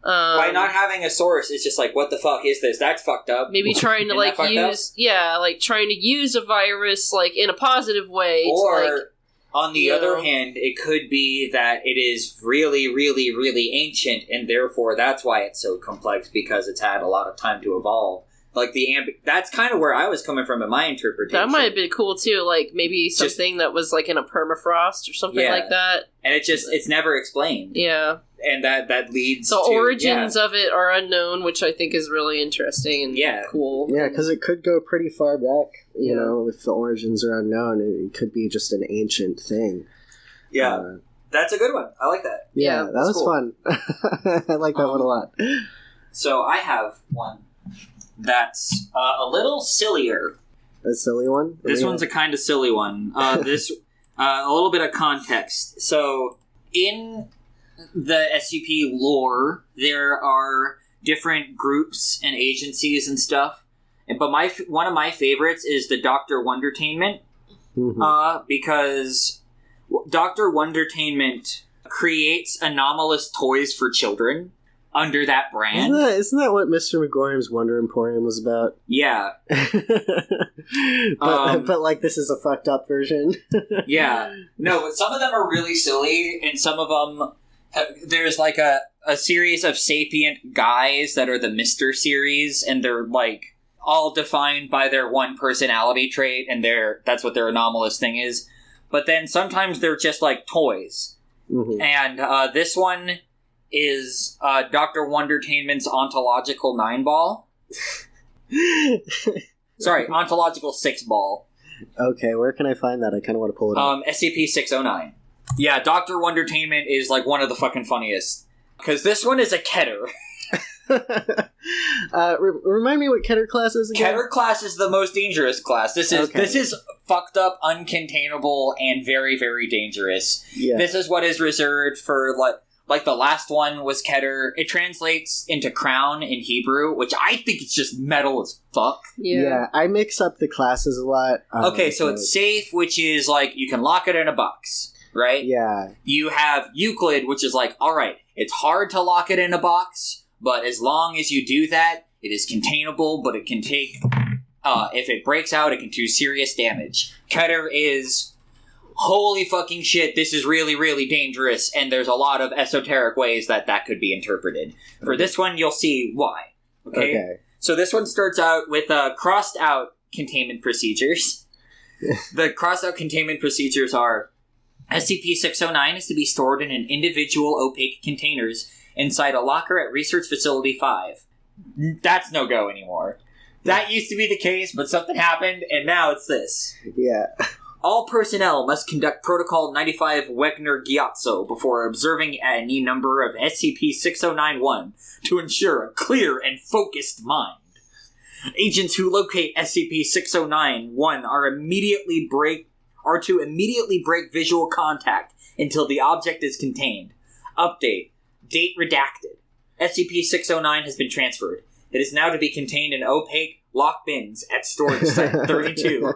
S2: By not having a source, it's just like, what the fuck is this? That's fucked up.
S3: Maybe trying to like trying to use a virus like in a positive way.
S2: Or on the other hand, it could be that it is really, really, really ancient, and therefore that's why it's so complex because it's had a lot of time to evolve. Like that's kind of where I was coming from in my interpretation.
S3: That might have been cool too. Like maybe something that was like in a permafrost or something like that.
S2: And it's never explained.
S3: Yeah.
S2: And that leads
S3: to... The origins of it are unknown, which I think is really interesting and cool.
S1: Yeah, because it could go pretty far back, you know, if the origins are unknown. It could be just an ancient thing.
S2: Yeah. That's a good one. I like that.
S1: Yeah, that was cool. Fun. I like that one a lot.
S2: So I have one that's a little sillier.
S1: A silly one?
S2: This one's a kind of silly one. A little bit of context. So, in the SCP lore, there are different groups and agencies and stuff. But one of my favorites is the Dr. Wondertainment. Mm-hmm. Because Dr. Wondertainment creates anomalous toys for children under that brand.
S1: Isn't that what Mr. McGorham's Wonder Emporium was about?
S2: Yeah.
S1: but like this is a fucked up version.
S2: Yeah. No, but some of them are really silly, and some of them... There's like a series of sapient guys that are the Mr. series, and they're like all defined by their one personality trait, and that's what their anomalous thing is. But then sometimes they're just like toys. Mm-hmm. And this one is Dr. Wondertainment's ontological 9-ball. Sorry, ontological 6-ball.
S1: Okay, where can I find that? I kind of want to pull it up.
S2: SCP-609. Yeah, Dr. Wondertainment is, like, one of the fucking funniest. Because this one is a Keter.
S1: Remind me what Keter class is again?
S2: Keter class is the most dangerous class. This is fucked up, uncontainable, and very, very dangerous.
S1: Yeah.
S2: This is what is reserved for, like the last one was Keter. It translates into crown in Hebrew, which I think is just metal as fuck.
S1: Yeah, I mix up the classes a lot.
S2: Okay, so it's safe, which is, like, you can lock it in a box, right?
S1: Yeah.
S2: You have Euclid, which is like, alright, it's hard to lock it in a box, but as long as you do that, it is containable, but it can take, if it breaks out, it can do serious damage. Keter is, holy fucking shit, this is really, really dangerous, and there's a lot of esoteric ways that could be interpreted. For this one, you'll see why. Okay? So this one starts out with crossed out containment procedures. The crossed out containment procedures are SCP-609 is to be stored in an individual opaque containers inside a locker at Research Facility 5. That's no go anymore. That used to be the case, but something happened, and now it's this.
S1: Yeah.
S2: All personnel must conduct Protocol 95 Wegner Gyatso before observing any number of SCP-6091 to ensure a clear and focused mind. Agents who locate SCP-6091 are to immediately break visual contact until the object is contained. Update. Date redacted. SCP-609 has been transferred. It is now to be contained in opaque lock bins at Storage Site 32.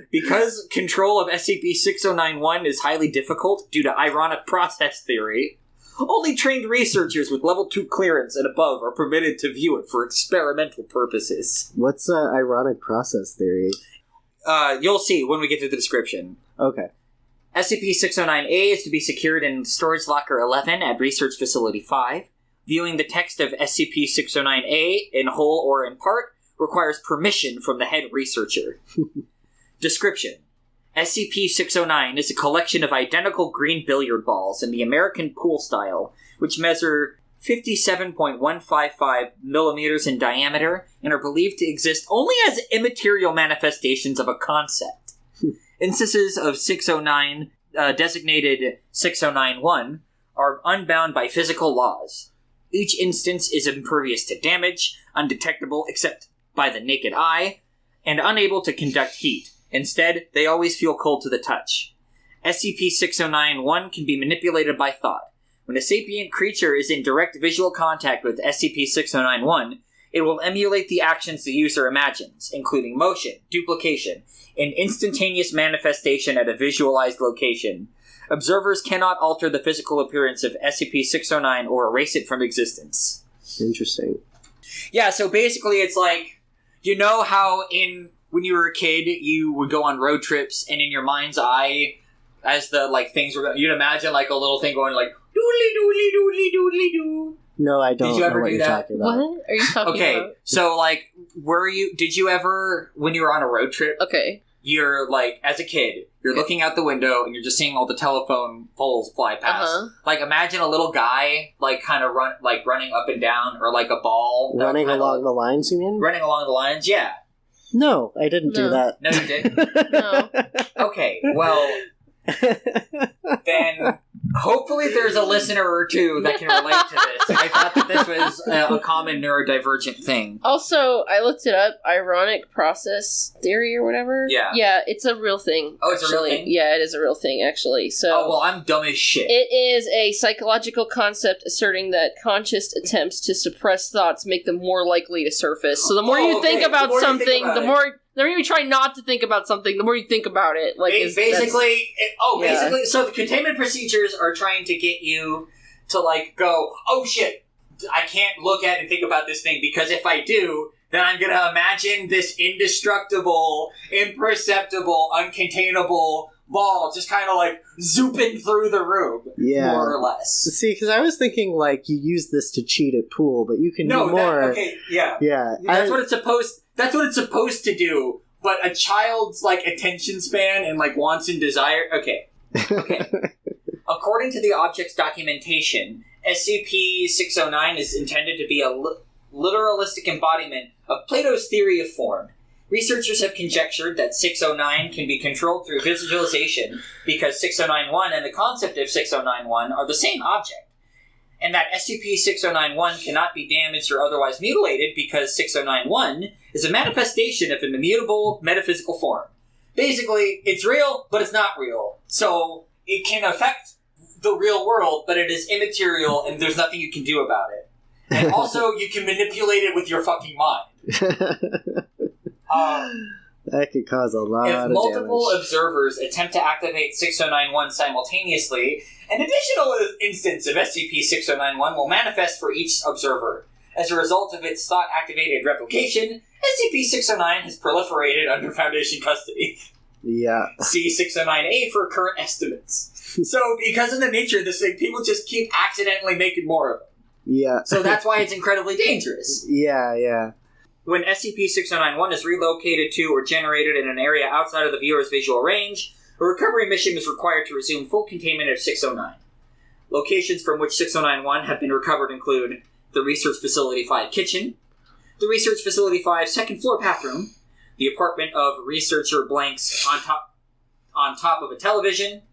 S2: Because control of SCP-6091 is highly difficult due to ironic process theory, only trained researchers with Level 2 clearance and above are permitted to view it for experimental purposes.
S1: What's ironic process theory?
S2: You'll see when we get to the description.
S1: Okay.
S2: SCP-609A is to be secured in Storage Locker 11 at Research Facility 5. Viewing the text of SCP-609A in whole or in part requires permission from the head researcher. Description. SCP-609 is a collection of identical green billiard balls in the American pool style, which measure 57.155 millimeters in diameter and are believed to exist only as immaterial manifestations of a concept. Instances of 609, designated 6091, are unbound by physical laws. Each instance is impervious to damage, undetectable except by the naked eye, and unable to conduct heat. Instead, they always feel cold to the touch. SCP-6091 can be manipulated by thought. When a sapient creature is in direct visual contact with SCP-6091, it will emulate the actions the user imagines, including motion, duplication, and instantaneous manifestation at a visualized location. Observers cannot alter the physical appearance of SCP-609 or erase it from existence.
S1: Interesting.
S2: Yeah, so basically it's like, you know how when you were a kid, you would go on road trips, and in your mind's eye, as the, like, things were going, you'd imagine, like, a little thing going, like, doodly doodly doodly doodly doo.
S1: No, I don't.
S2: Did you ever
S1: know what
S2: do
S1: you're
S2: that?
S1: talking about.
S3: What are you talking about?
S2: Okay, so, like, did you ever, when you were on a road trip,
S3: Okay.
S2: you're, like, as a kid, you're looking out the window, and you're just seeing all the telephone poles fly past.
S3: Uh-huh.
S2: Like, imagine a little guy, like, kind of running up and down, or, like, a ball.
S1: Running along the lines, you mean?
S2: Running along the lines, yeah.
S1: No, I didn't do that.
S2: No, you didn't?
S3: No.
S2: Okay, well, then hopefully there's a listener or two that can relate to this. I thought that this was a common neurodivergent thing.
S3: Also, I looked it up. Ironic process theory or whatever.
S2: Yeah.
S3: Yeah, it's a real thing.
S2: Oh, it's
S3: actually.
S2: a real thing?
S3: Yeah, it is a real thing, actually. So,
S2: Oh, well, I'm dumb as shit.
S3: it is a psychological concept asserting that conscious attempts to suppress thoughts make them more likely to surface. So the more you think about something, the more you try not to think about something, the more you think about it. Like
S2: basically, so the containment procedures are trying to get you to, like, go, oh shit, I can't look at and think about this thing, because if I do, then I'm going to imagine this indestructible, imperceptible, uncontainable ball just kind of, like, zooping through the room, more or less.
S1: See, because I was thinking, like, you use this to cheat at pool, but you can do more.
S2: Yeah. That's what it's supposed to do, but a child's, like, attention span and, like, wants and desire... Okay. According to the object's documentation, SCP-609 is intended to be a literalistic embodiment of Plato's theory of form. Researchers have conjectured that 609 can be controlled through visualization because 6091 and the concept of 6091 are the same object, and that SCP-6091 cannot be damaged or otherwise mutilated because 6091 is a manifestation of an immutable metaphysical form. Basically, it's real, but it's not real. So, it can affect the real world, but it is immaterial and there's nothing you can do about it. And also, you can manipulate it with your fucking mind.
S1: That could cause a lot of damage.
S2: If multiple observers attempt to activate 6091 simultaneously, an additional instance of SCP-6091 will manifest for each observer. As a result of its thought-activated replication, SCP-609 has proliferated under Foundation custody.
S1: Yeah.
S2: See 609A for current estimates. So, because of the nature of this thing, people just keep accidentally making more of it.
S1: Yeah.
S2: So that's why it's incredibly dangerous.
S1: Yeah.
S2: When SCP-6091 is relocated to or generated in an area outside of the viewer's visual range, a recovery mission is required to resume full containment of 609. Locations from which 6091 have been recovered include the Research Facility 5 kitchen, the Research Facility 5 second floor bathroom, the apartment of Researcher Blank's on top of a television,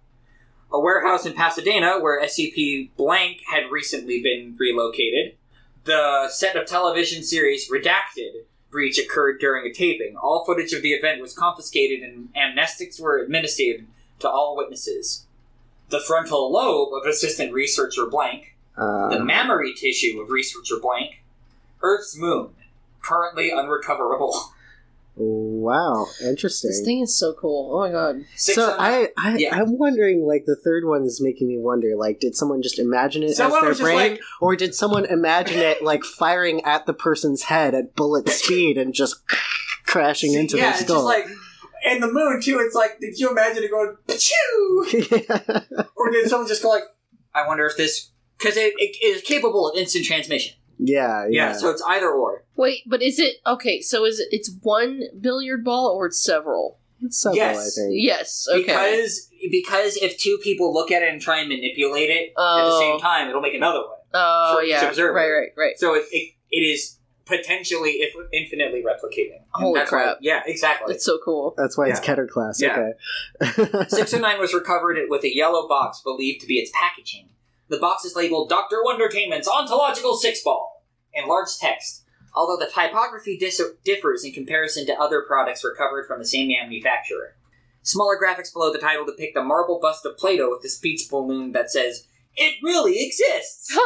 S2: a warehouse in Pasadena where SCP Blank had recently been relocated. The set of television series Redacted breach occurred during a taping. All footage of the event was confiscated and amnestics were administered to all witnesses. The frontal lobe of Assistant Researcher Blank, the mammary tissue of Researcher Blank, Earth's moon, currently unrecoverable.
S1: Wow, interesting.
S3: This thing is so cool. Oh my god.
S1: So I'm wondering, like, the third one is making me wonder, like, did someone just imagine it as their brain? Or did someone imagine it, like, firing at the person's head at bullet speed and just crashing into their skull?
S2: Yeah, it's just like, and the moon, too, it's like, did you imagine it going, pachoo? Or did someone just go like, I wonder if this... Because it is capable of instant transmission.
S1: Yeah,
S2: so it's either or.
S3: Wait, but is it... Okay, so it's one billiard ball or it's several?
S1: It's several,
S2: yes.
S1: I think.
S3: Yes, okay.
S2: Because if two people look at it and try and manipulate it at the same time, it'll make another one.
S3: Oh,
S2: for each observer.
S3: Right.
S2: So it is potentially infinitely replicating.
S3: Holy crap.
S2: Yeah, exactly.
S3: It's so cool.
S1: That's why it's Keter class,
S2: okay. 609 was recovered with a yellow box believed to be its packaging. The box is labeled Dr. Wondertainment's Ontological Six-Ball in large text, although the typography differs in comparison to other products recovered from the same manufacturer. Smaller graphics below the title depict a marble bust of Plato with a speech balloon that says, "It really exists!"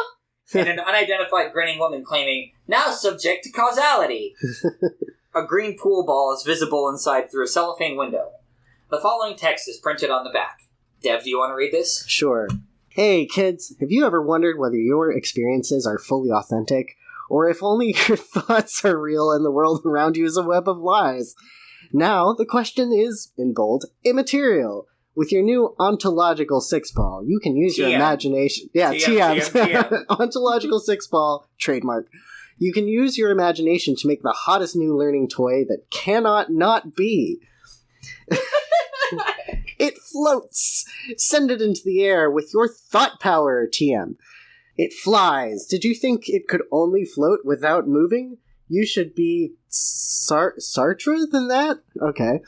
S2: and an unidentified grinning woman claiming, "Now subject to causality." A green pool ball is visible inside through a cellophane window. The following text is printed on the back. Dev, do you want to read this?
S1: Sure. Hey, kids, have you ever wondered whether your experiences are fully authentic, or if only your thoughts are real and the world around you is a web of lies? Now, the question is, in bold, immaterial. With your new ontological six-ball, you can use your imagination... Yeah, TM. Ontological six-ball, trademark. You can use your imagination to make the hottest new learning toy that cannot not be. It floats! Send it into the air with your thought power, TM. It flies. Did you think it could only float without moving? You should be Sartre than that? Okay.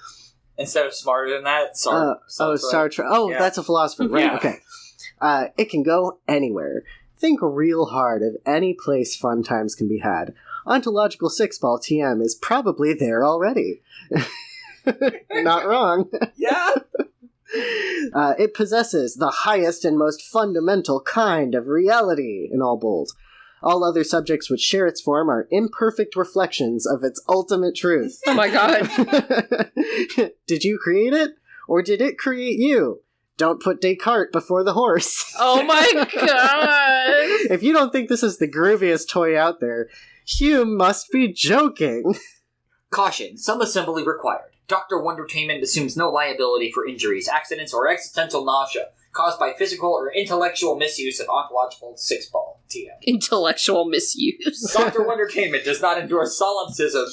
S2: Instead of smarter than that,
S1: Sartre. Oh, yeah. That's a philosopher, right? Yeah. Okay. It can go anywhere. Think real hard of any place fun times can be had. Ontological Six-Ball TM is probably there already. Not wrong.
S2: Yeah.
S1: It possesses the highest and most fundamental kind of reality, in all bold. All other subjects which share its form are imperfect reflections of its ultimate truth.
S3: Oh my god.
S1: Did you create it? Or did it create you? Don't put Descartes before the horse.
S3: Oh my god!
S1: If you don't think this is the grooviest toy out there, you must be joking.
S2: Caution, some assembly required. Dr. Wondertainment assumes no liability for injuries, accidents, or existential nausea caused by physical or intellectual misuse of ontological six-ball TM.
S3: Intellectual misuse.
S2: Dr. Wondertainment does not endorse solipsism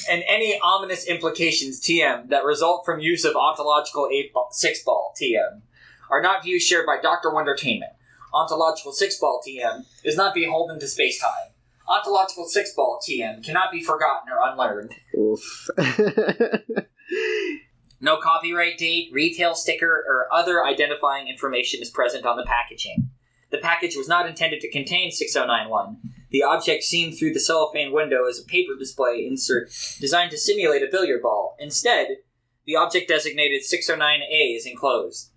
S2: and any ominous implications TM that result from use of ontological six-ball TM are not views shared by Dr. Wondertainment. Ontological six-ball TM is not beholden to space-time. Ontological 6-ball TM cannot be forgotten or unlearned.
S1: Oof.
S2: No copyright date, retail sticker, or other identifying information is present on the packaging. The package was not intended to contain 6091. The object seen through the cellophane window is a paper display insert designed to simulate a billiard ball. Instead, the object designated 609A is enclosed.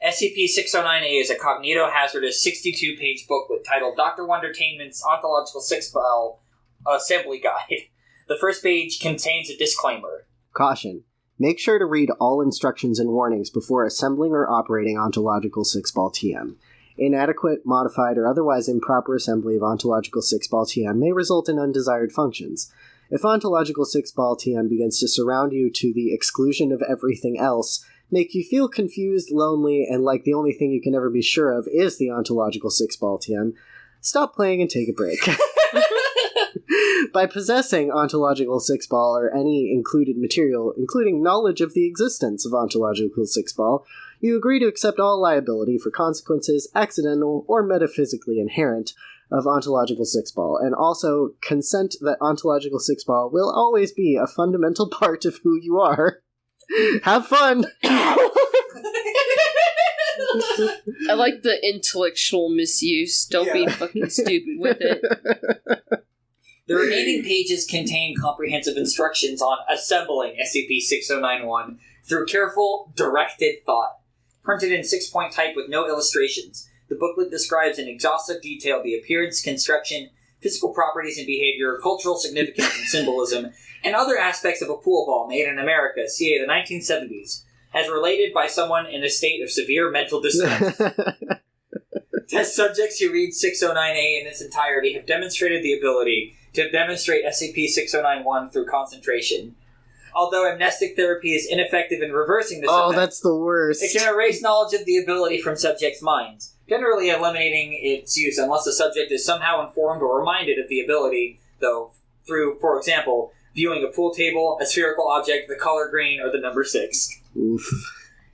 S2: SCP-609A is a cognito-hazardous 62-page booklet titled Dr. Wondertainment's Ontological 6-ball Assembly Guide. The first page contains a disclaimer.
S1: Caution. Make sure to read all instructions and warnings before assembling or operating Ontological 6-ball TM. Inadequate, modified, or otherwise improper assembly of Ontological 6-ball TM may result in undesired functions. If Ontological 6-ball TM begins to surround you to the exclusion of everything else, make you feel confused, lonely, and like the only thing you can never be sure of is the Ontological 6-ball TM, stop playing and take a break. By possessing Ontological 6-ball or any included material, including knowledge of the existence of Ontological 6-ball, you agree to accept all liability for consequences, accidental or metaphysically inherent, of Ontological 6-ball, and also consent that Ontological 6-ball will always be a fundamental part of who you are. Have fun!
S3: I like the intellectual misuse. Don't be fucking stupid with it.
S2: The remaining pages contain comprehensive instructions on assembling SCP-6091 through careful, directed thought. Printed in 6-point type with no illustrations, the booklet describes in exhaustive detail the appearance, construction, physical properties and behavior, cultural significance and symbolism, and other aspects of a pool ball made in America, ca. the 1970s, as related by someone in a state of severe mental distress. Test subjects who read 609A in its entirety have demonstrated the ability to demonstrate SCP-6091 through concentration. Although amnestic therapy is ineffective in reversing this effect,
S1: that's the worst.
S2: it can erase knowledge of the ability from subjects' minds, generally eliminating its use unless the subject is somehow informed or reminded of the ability, though, through, for example, viewing a pool table, a spherical object, the color green, or the number 6.
S1: Oof.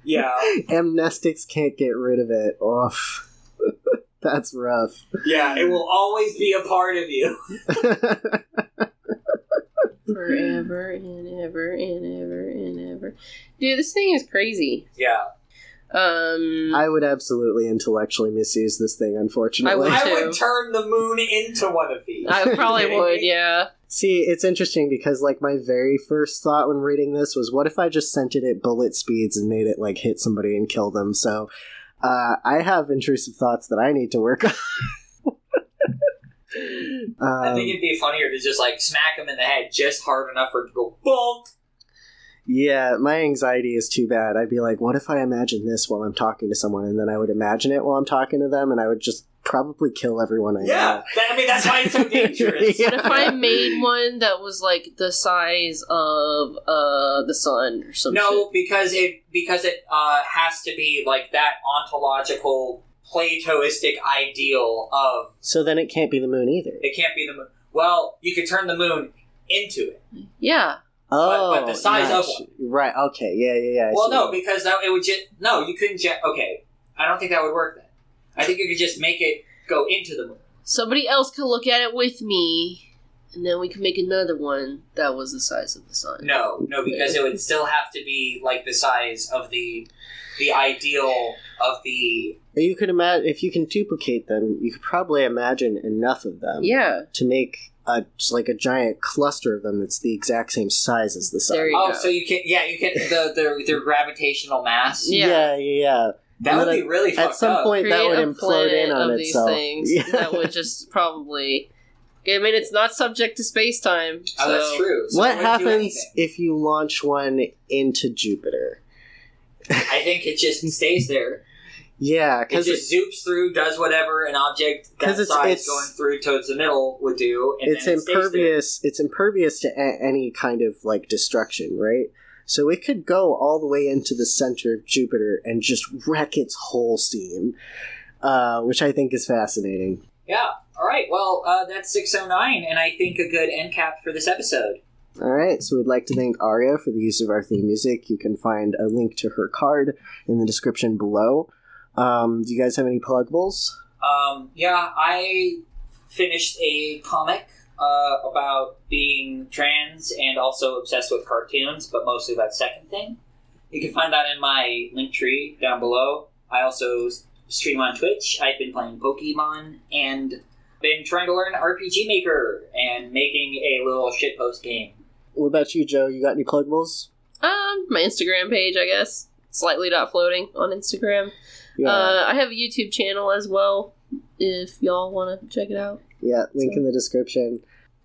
S2: Yeah.
S1: Amnestics can't get rid of it. Oof. That's rough.
S2: Yeah, it will always be a part of you.
S3: Forever and ever and ever and ever. Dude, this thing is crazy.
S2: Yeah.
S1: I would absolutely intellectually misuse this thing, unfortunately.
S2: I would turn the moon into one of these.
S3: I probably would, yeah.
S1: See, it's interesting because, like, my very first thought when reading this was, what if I just sent it at bullet speeds and made it, like, hit somebody and kill them? So, I have intrusive thoughts that I need to work on.
S2: I think it'd be funnier to just, like, smack him in the head just hard enough for it to go bonk.
S1: Yeah, my anxiety is too bad. I'd be like, what if I imagine this while I'm talking to someone, and then I would imagine it while I'm talking to them, and I would just probably kill everyone I know.
S2: I mean, that's why it's so dangerous.
S1: Yeah.
S3: What if I made one that was, like, the size of the sun or something?
S2: No, because it has to be, like, that ontological, Platoistic ideal of...
S1: So then it can't be the moon either.
S2: It can't be the moon. Well, you could turn the moon into it.
S3: Yeah.
S1: Oh,
S2: but the size of one.
S1: Right, okay, yeah.
S2: Well, no, because it would just... No, you couldn't just... Okay, I don't think that would work then. I think you could just make it go into the moon.
S3: Somebody else could look at it with me, and then we could make another one that was the size of the sun.
S2: No, because it would still have to be, like, the size of the ideal of the...
S1: You could imagine, if you can duplicate them, you could probably imagine enough of them to make a giant cluster of them that's the exact same size as the sun.
S3: There you go.
S2: So you can their gravitational mass.
S1: Yeah.
S2: That would be really fucked up.
S1: At some point, that would implode in on itself.
S3: These things that would just probably... I mean, it's not subject to space-time. So.
S2: Oh, that's true. So
S1: what happens if you launch one into Jupiter?
S2: I think it just stays there.
S1: Yeah,
S2: because it just zoops through, does whatever an object that size going through towards the middle would do, and
S1: it's impervious. It's impervious to any kind of, like, destruction, right? So it could go all the way into the center of Jupiter and just wreck its whole steam, which I think is fascinating.
S2: Yeah. All right. Well, that's 609, and I think a good end cap for this episode.
S1: All right, so we'd like to thank Aria for the use of our theme music. You can find a link to her card in the description below. Do you guys have any pluggables?
S2: Yeah, I finished a comic about being trans and also obsessed with cartoons, but mostly that second thing. You can find that in my link tree down below. I also stream on Twitch. I've been playing Pokemon and been trying to learn RPG Maker and making a little shitpost game.
S1: What about you, Joe? You got any pluggables?
S3: My Instagram page, I guess. Slightly.floating on Instagram.
S1: Yeah.
S3: I have a YouTube channel as well, if y'all want to check it out.
S1: Yeah, link in the description.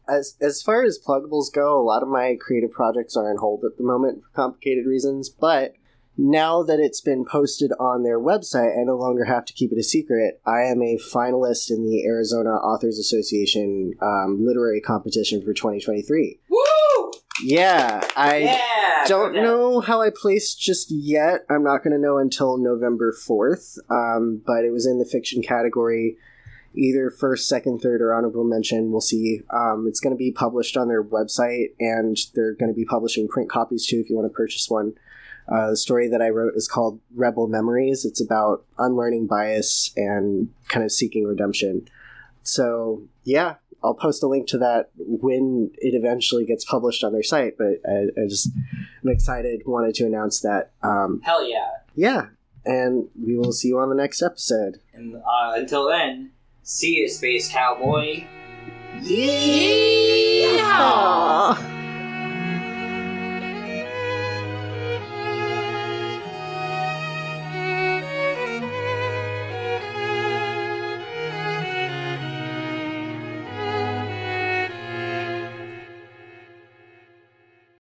S1: As far as pluggables go, a lot of my creative projects are on hold at the moment for complicated reasons, but now that it's been posted on their website, I no longer have to keep it a secret. I am a finalist in the Arizona Authors Association literary competition for 2023.
S2: Woo!
S1: Yeah, I don't know how I placed just yet. I'm not going to know until November 4th, but it was in the fiction category, either first, second, third, or honorable mention. We'll see. It's going to be published on their website, and they're going to be publishing print copies too if you want to purchase one. The story that I wrote is called Rebel Memories. It's about unlearning bias and kind of seeking redemption. So, yeah, I'll post a link to that when it eventually gets published on their site, but I'm excited, wanted to announce that.
S2: Hell yeah.
S1: Yeah, and we will see you on the next episode.
S2: And until then, see you, Space Cowboy.
S3: Yee!